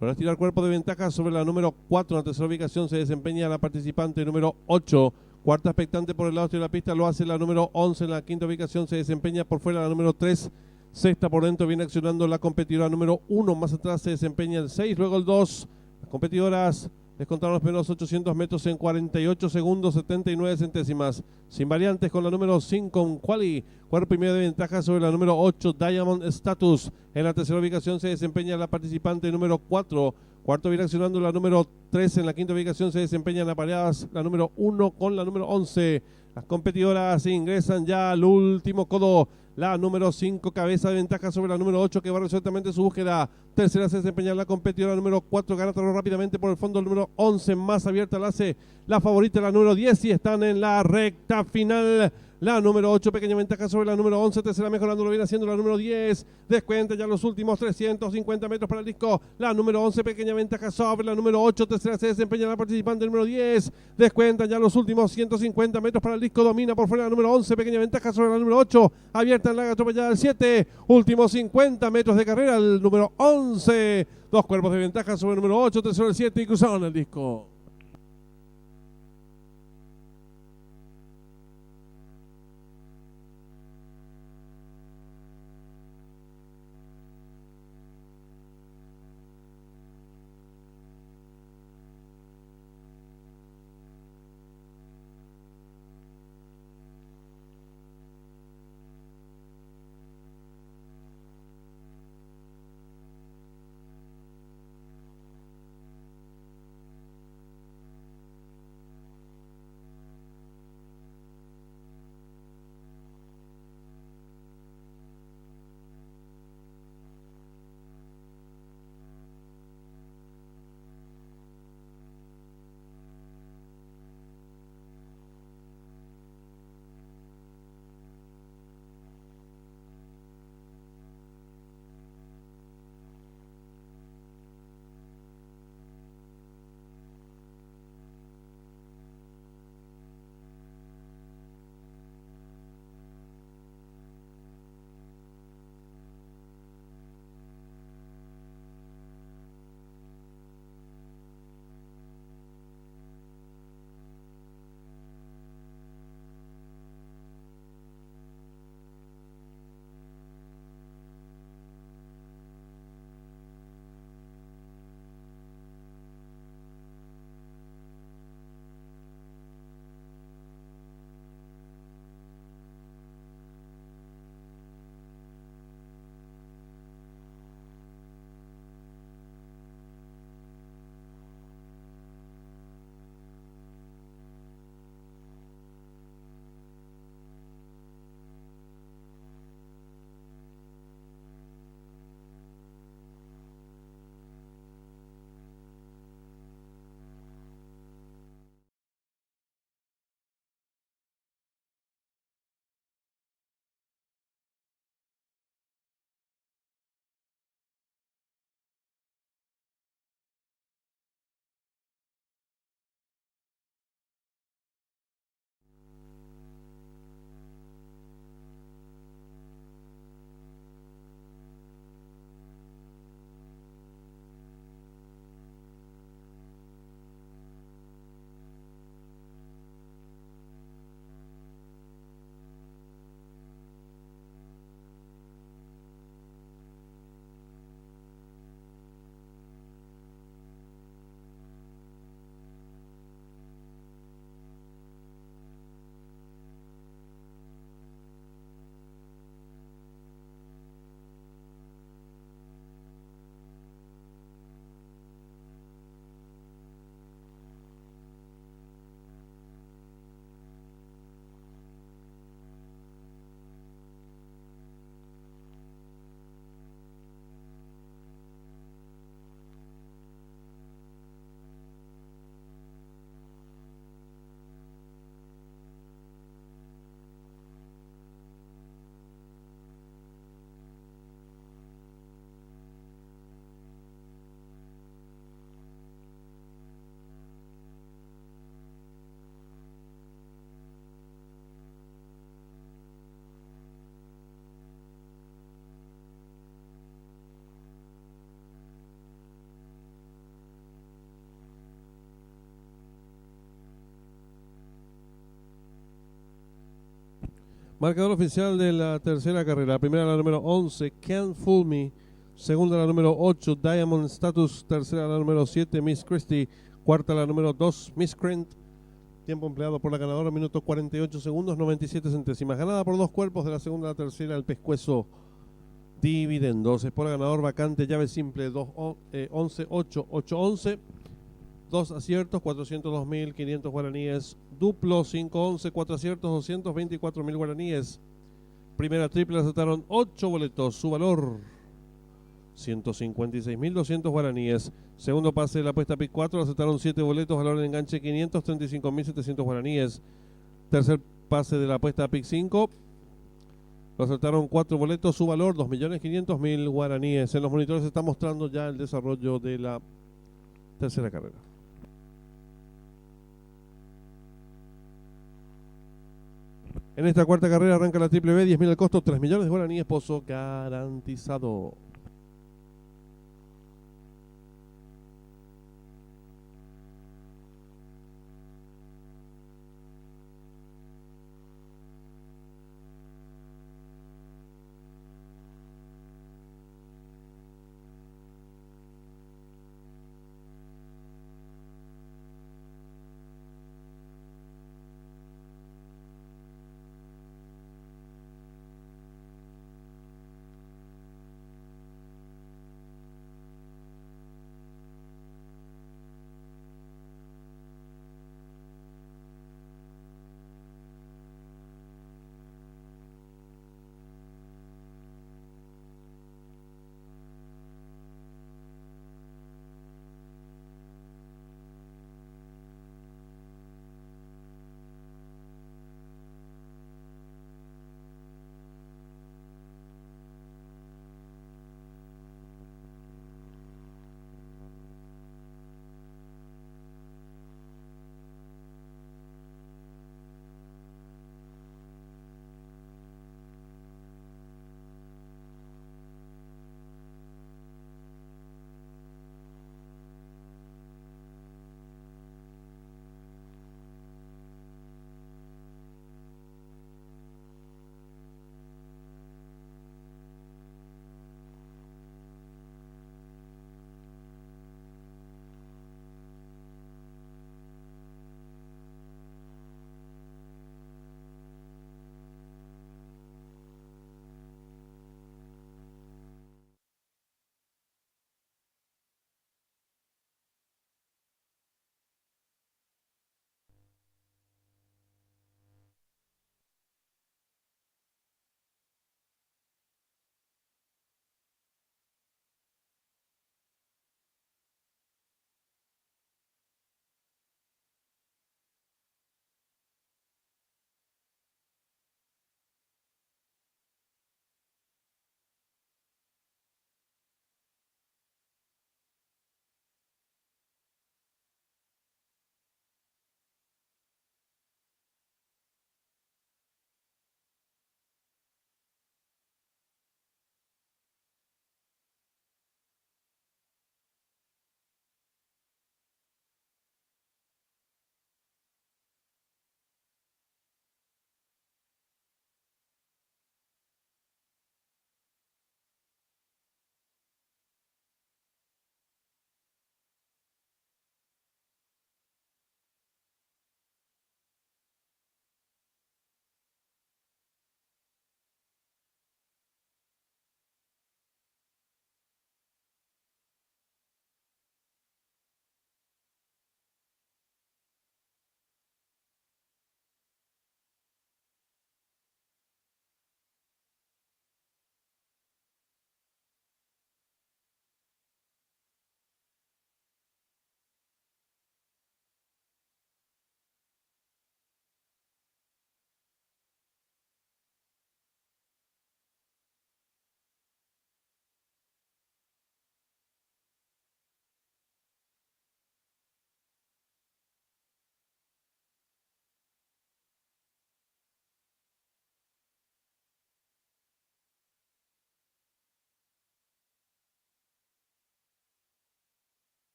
para estirar cuerpo de ventaja sobre la número 4. En la tercera ubicación se desempeña la participante número 8. Cuarta expectante por el lado de la pista lo hace la número 11. En la quinta ubicación se desempeña por fuera la número 3. Sexta por dentro viene accionando la competidora número 1. Más atrás se desempeña el 6, luego el 2. Las competidoras descontaron los primeros 800 metros en 48 segundos 79 centésimas. Sin variantes con la número 5, Quali. Cuerpo y medio de ventaja sobre la número 8, Diamond Status. En la tercera ubicación se desempeña la participante número 4. Cuarto viene accionando la número 3. En la quinta ubicación se desempeñan apareadas la número 1 con la número 11. Las competidoras ingresan ya al último codo. La número 5, cabeza de ventaja sobre la número 8, que va resueltamente su búsqueda. Tercera se desempeña la competidora número 4, gana rápidamente por el fondo el número 11, más abierta la hace la favorita la número 10 y están en la recta final. La número 8, pequeña ventaja sobre la número 11, tercera mejorando, lo viene haciendo la número 10, descuenta ya los últimos 350 metros para el disco. La número 11, pequeña ventaja sobre la número 8, tercera se desempeña la participante número 10, descuenta ya los últimos 150 metros para el disco, domina por fuera la número 11, pequeña ventaja sobre la número 8, abierta en la atropellada el 7, últimos 50 metros de carrera el número 11, dos cuerpos de ventaja sobre el número 8, tercero el 7 y cruzaron el disco. Marcador oficial de la tercera carrera. Primera la número 11, Can't Fool Me. Segunda la número 8, Diamond Status. Tercera la número 7, Miss Christie. Cuarta la número 2, Miss Crent. Tiempo empleado por la ganadora, minuto 48 segundos, 97 centésimas. Ganada por dos cuerpos de la segunda a la tercera, el pescuezo Dividendos. Es por el ganador vacante, llave simple 11, 8, 8, 11. Dos aciertos, 402.500 guaraníes. Duplo, 5, 11, 4 aciertos, 224.000 guaraníes. Primera triple aceptaron 8 boletos. Su valor, 156.200 guaraníes. Segundo pase de la apuesta PIC 4, aceptaron 7 boletos. Valor de enganche, 535.700 guaraníes. Tercer pase de la apuesta PIC 5, lo aceptaron 4 boletos. Su valor, 2.500.000 guaraníes. En los monitores se está mostrando ya el desarrollo de la tercera carrera. En esta cuarta carrera arranca la triple B, 10.000 al costo, 3 millones de guaraníes, pozo garantizado.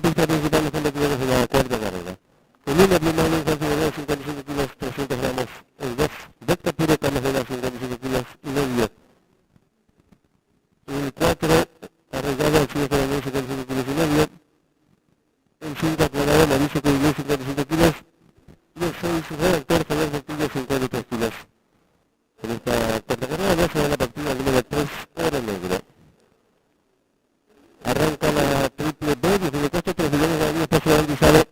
pista principal los competidores de la cuarta carrera. En una pluma de 55 kilos, 300 gramos. En 2, Vector Puro Camas de la 55 kilos y medio. En 4, Arreglado al 55 kilos y medio. En 5, Aclarado Mauricio Cudillo, 55 kilos. Y el 6, Redactor Javier Portillo, 53 kilos. En esta cuarta carrera ya se da la partida número 3, Oro Negro. Arranca la triple B, desde el costo 3 millones de años, espacio garantizado.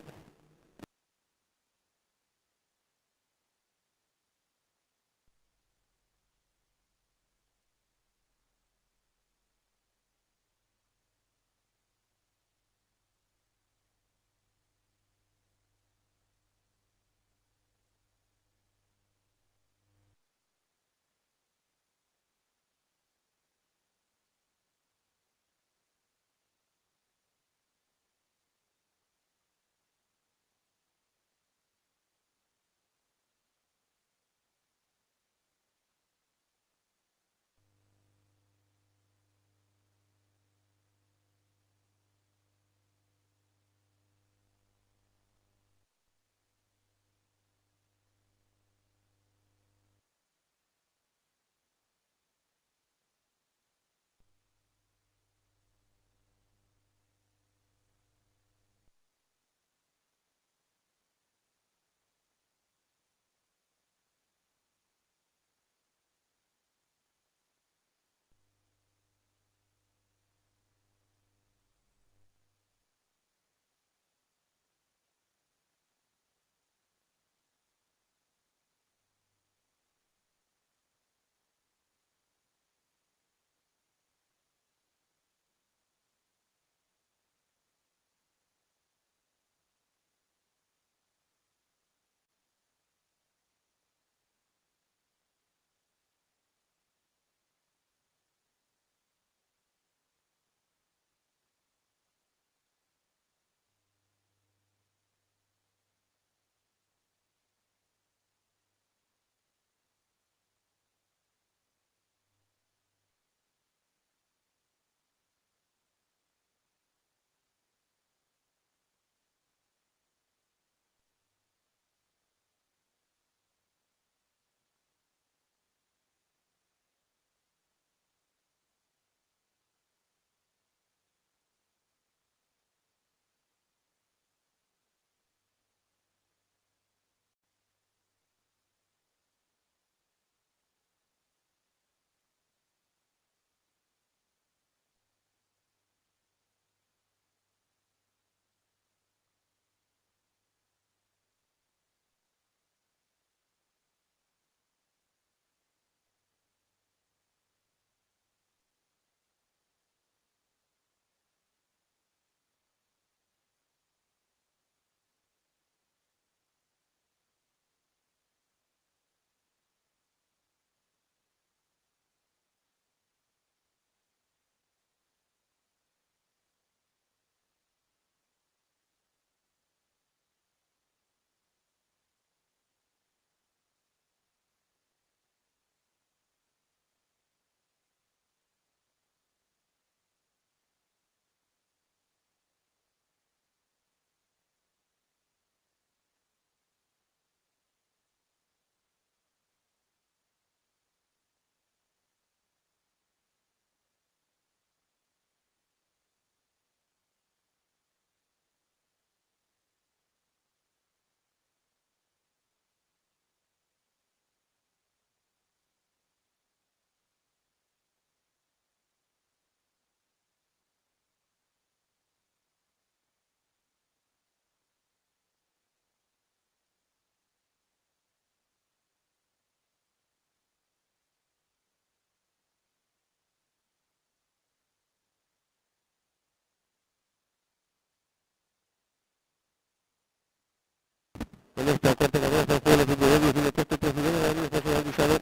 En esta cuarta carrera está en juego la triple B, desde el costo 3 millones de años, espacio garantizado.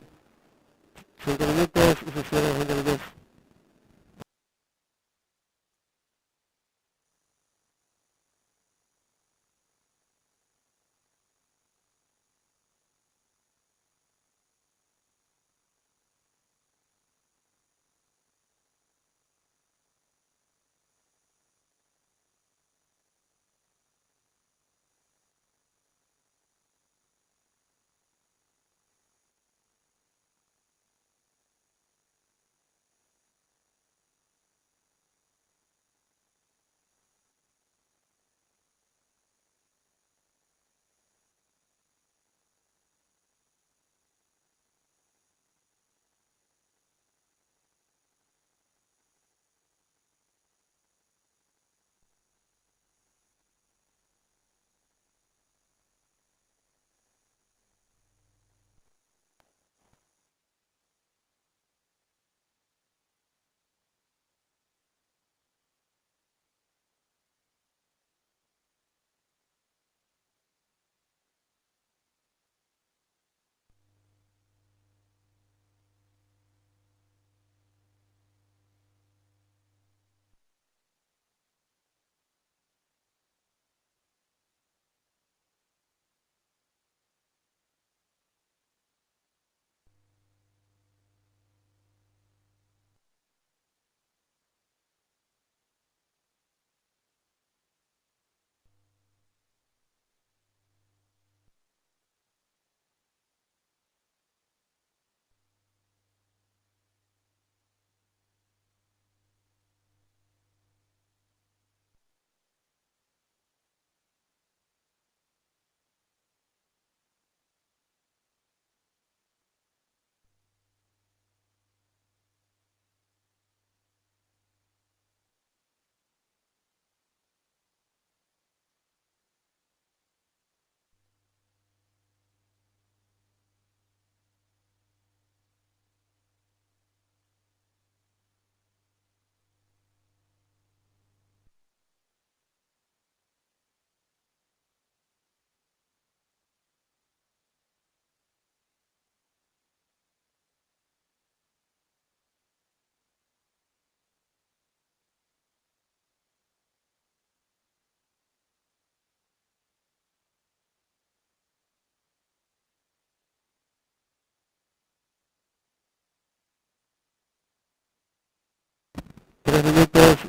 5 minutos y se cierra los 20 minutos.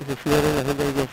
se cierren las ventanillas.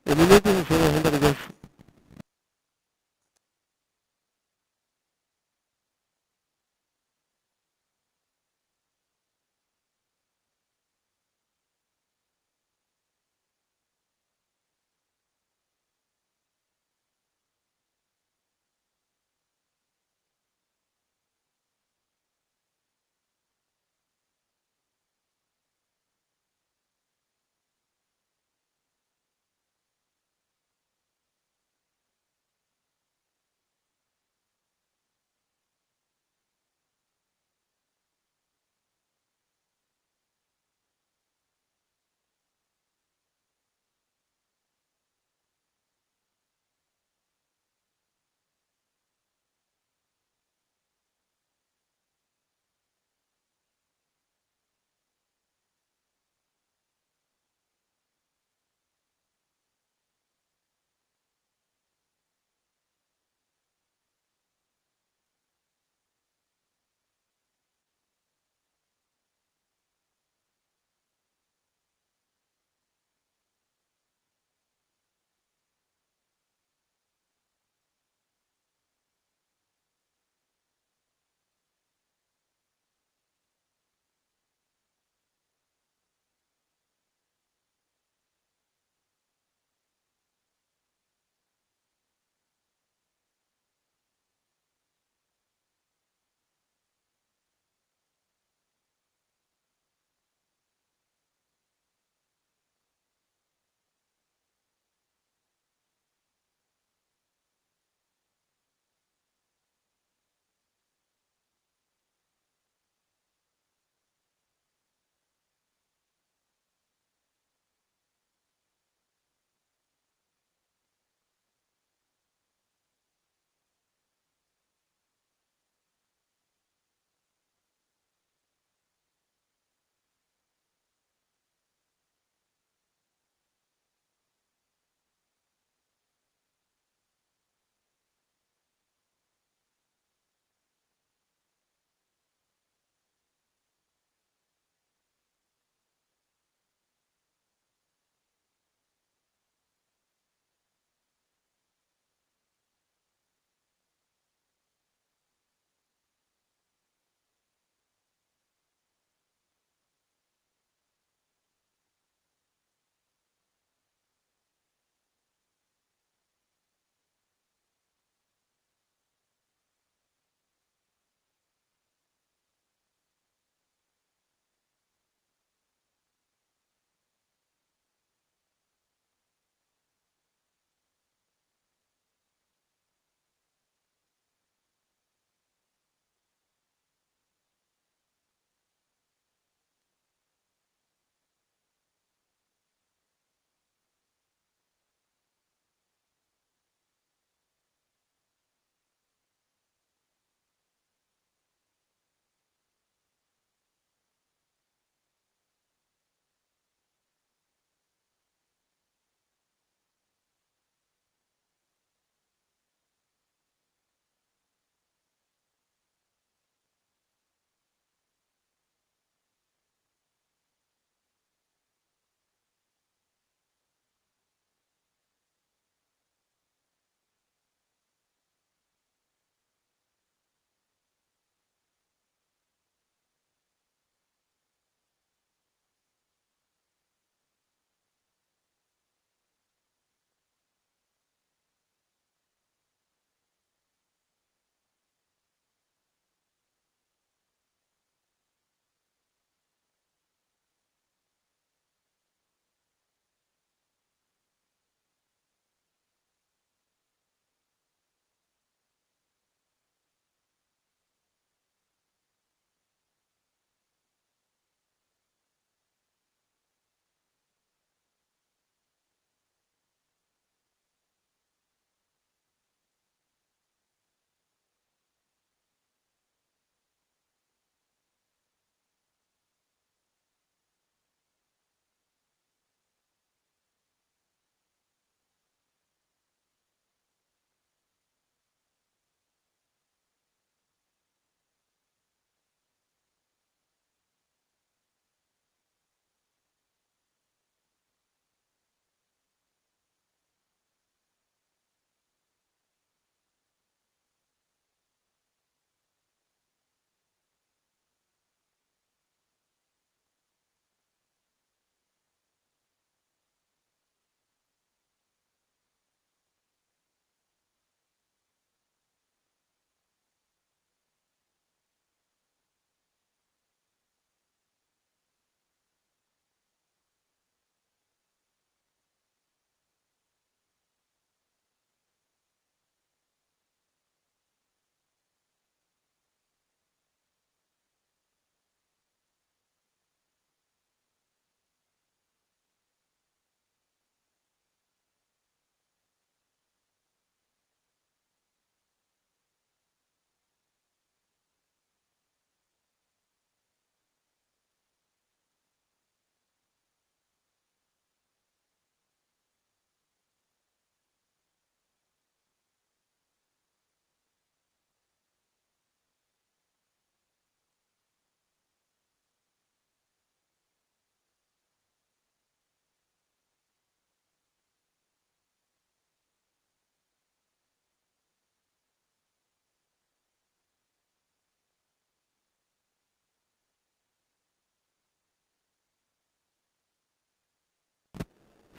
En minutos se cierran las ventanillas.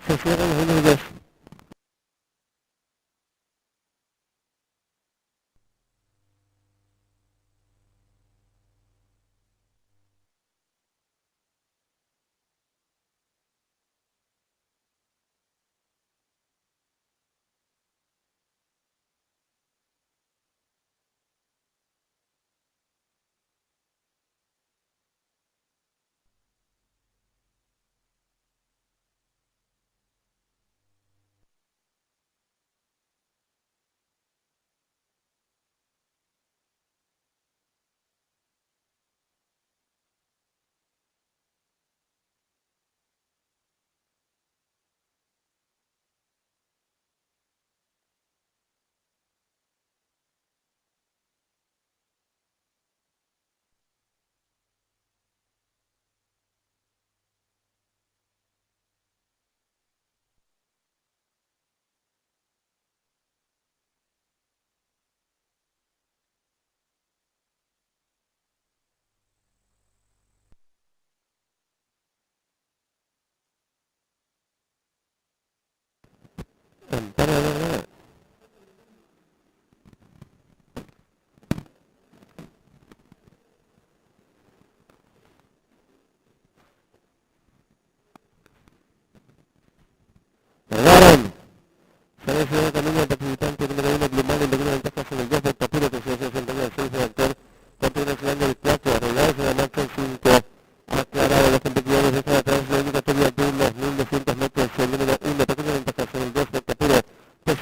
Se cierran los minutos. Amparo de verdad. Perdón. Se ha decidido camino al participante número 1, Blumar, en una ventaja sobre el 2 del Capuro, que se hace sentada al 6 de actor, contra una señal del 4, arreglarse la marcha el 5, aclarado los competidores dejan atrás la indicatoria de unos 1200 metros, el número 1, pequeña ventaja sobre el 2 del Capuro, que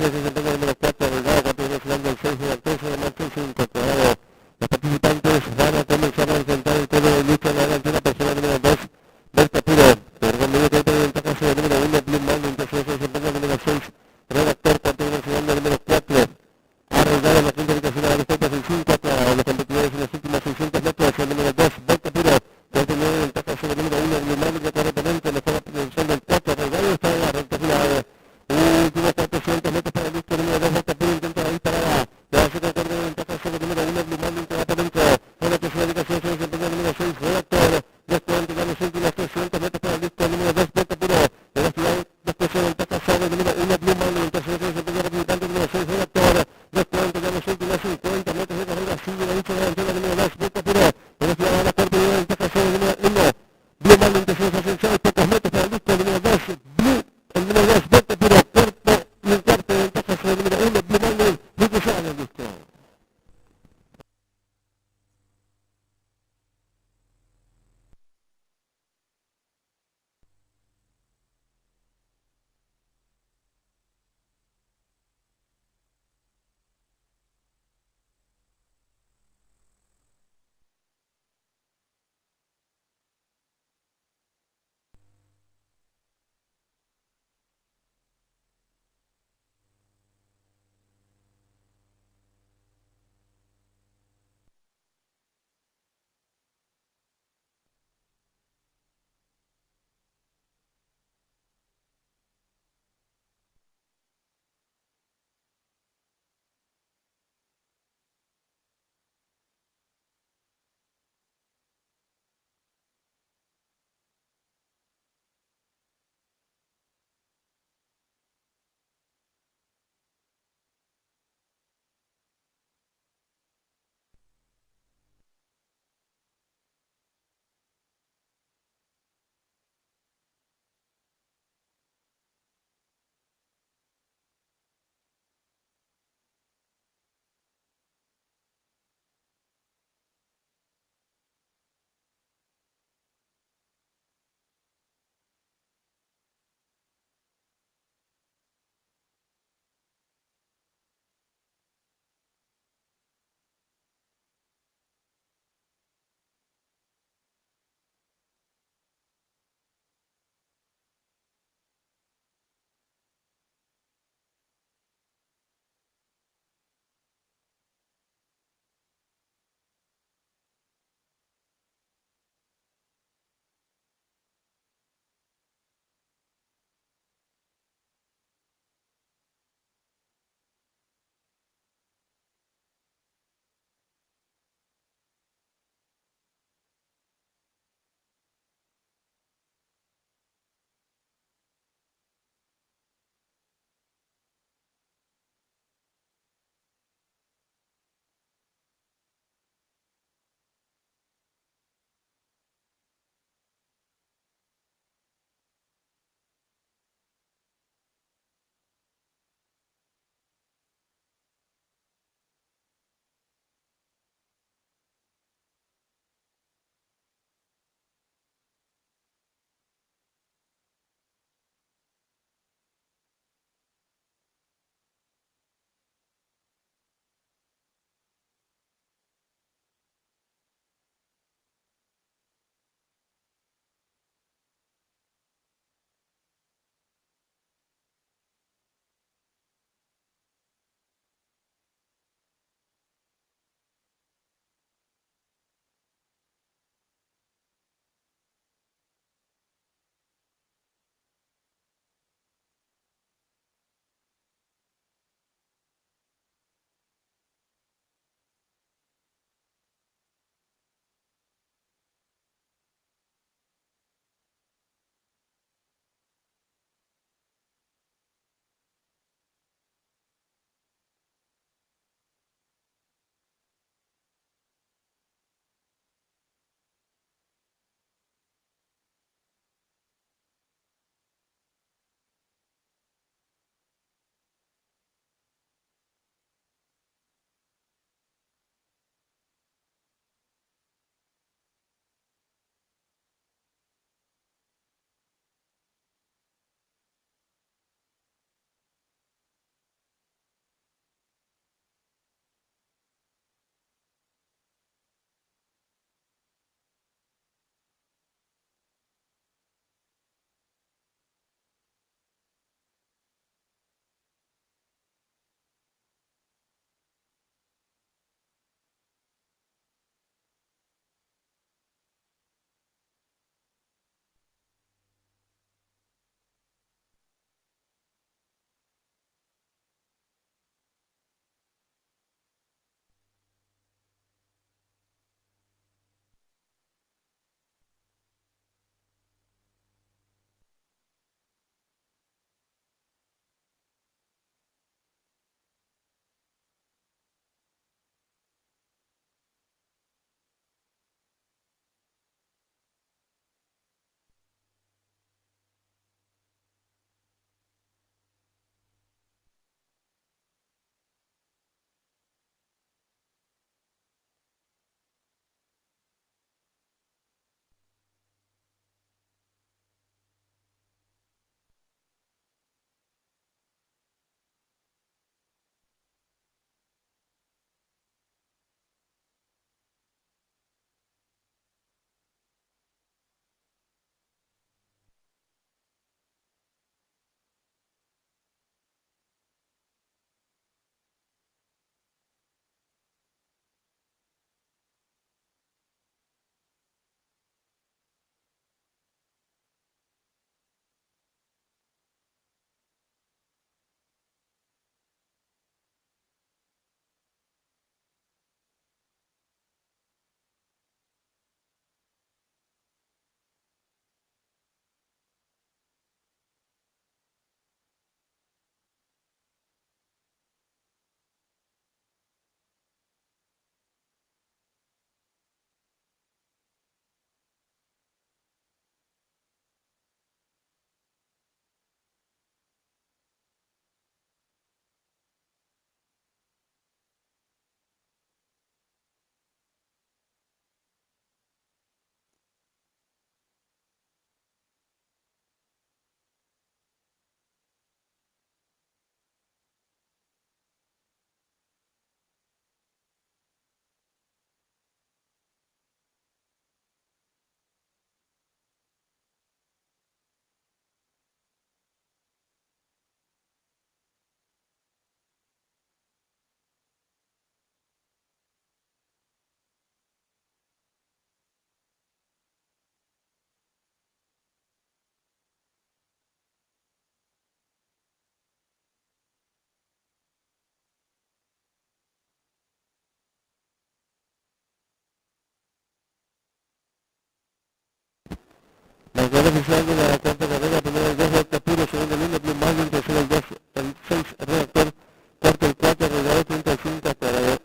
iniciando la cuarta carrera, primero el 2 Delta Puro, segundo línea, Blue Marlin, tercero el 2, el 6 Reactor, cuarto el 4, Arrollador, 35, Aclarador.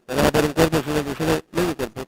Ganaba por un cuerpo, segundo el tercero, medio cuerpo.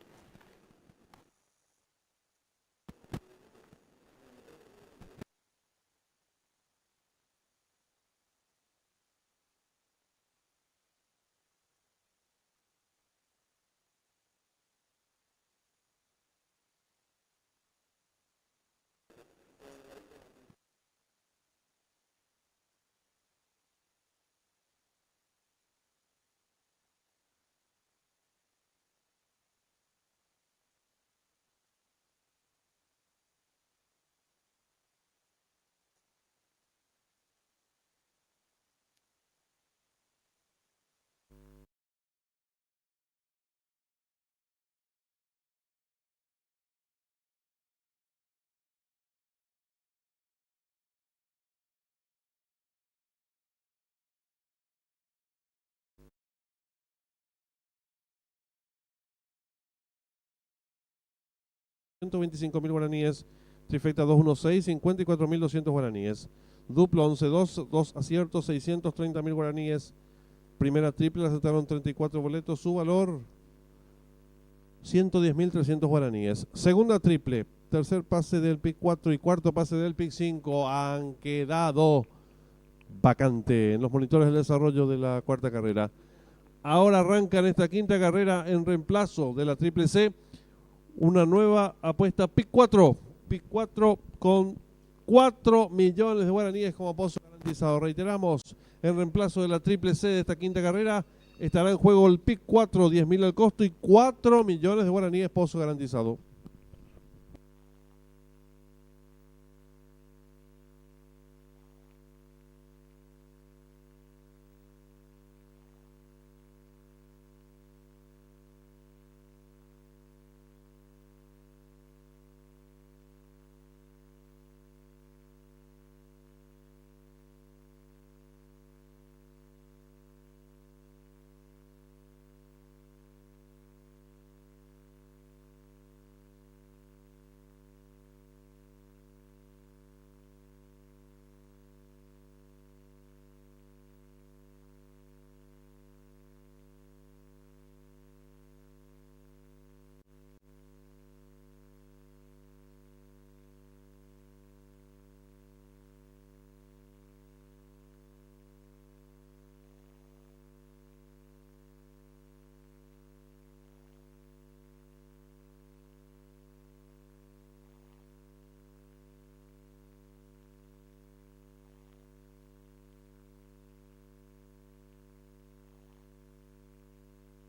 $125.000 guaraníes, trifecta 216, 54.200 guaraníes. Duplo 11-2, 2 aciertos, 630.000 guaraníes. Primera triple, aceptaron 34 boletos, su valor 110.300 guaraníes. Segunda triple, tercer pase del pick 4 y cuarto pase del pick 5 han quedado vacante en los monitores del desarrollo de la cuarta carrera. Ahora arrancan esta quinta carrera en reemplazo de la triple C. Una nueva apuesta, pick 4 con 4 millones de guaraníes como pozo garantizado. Reiteramos, en reemplazo de la triple C de esta quinta carrera estará en juego el pick 4, 10.000 al costo y 4 millones de guaraníes pozo garantizado.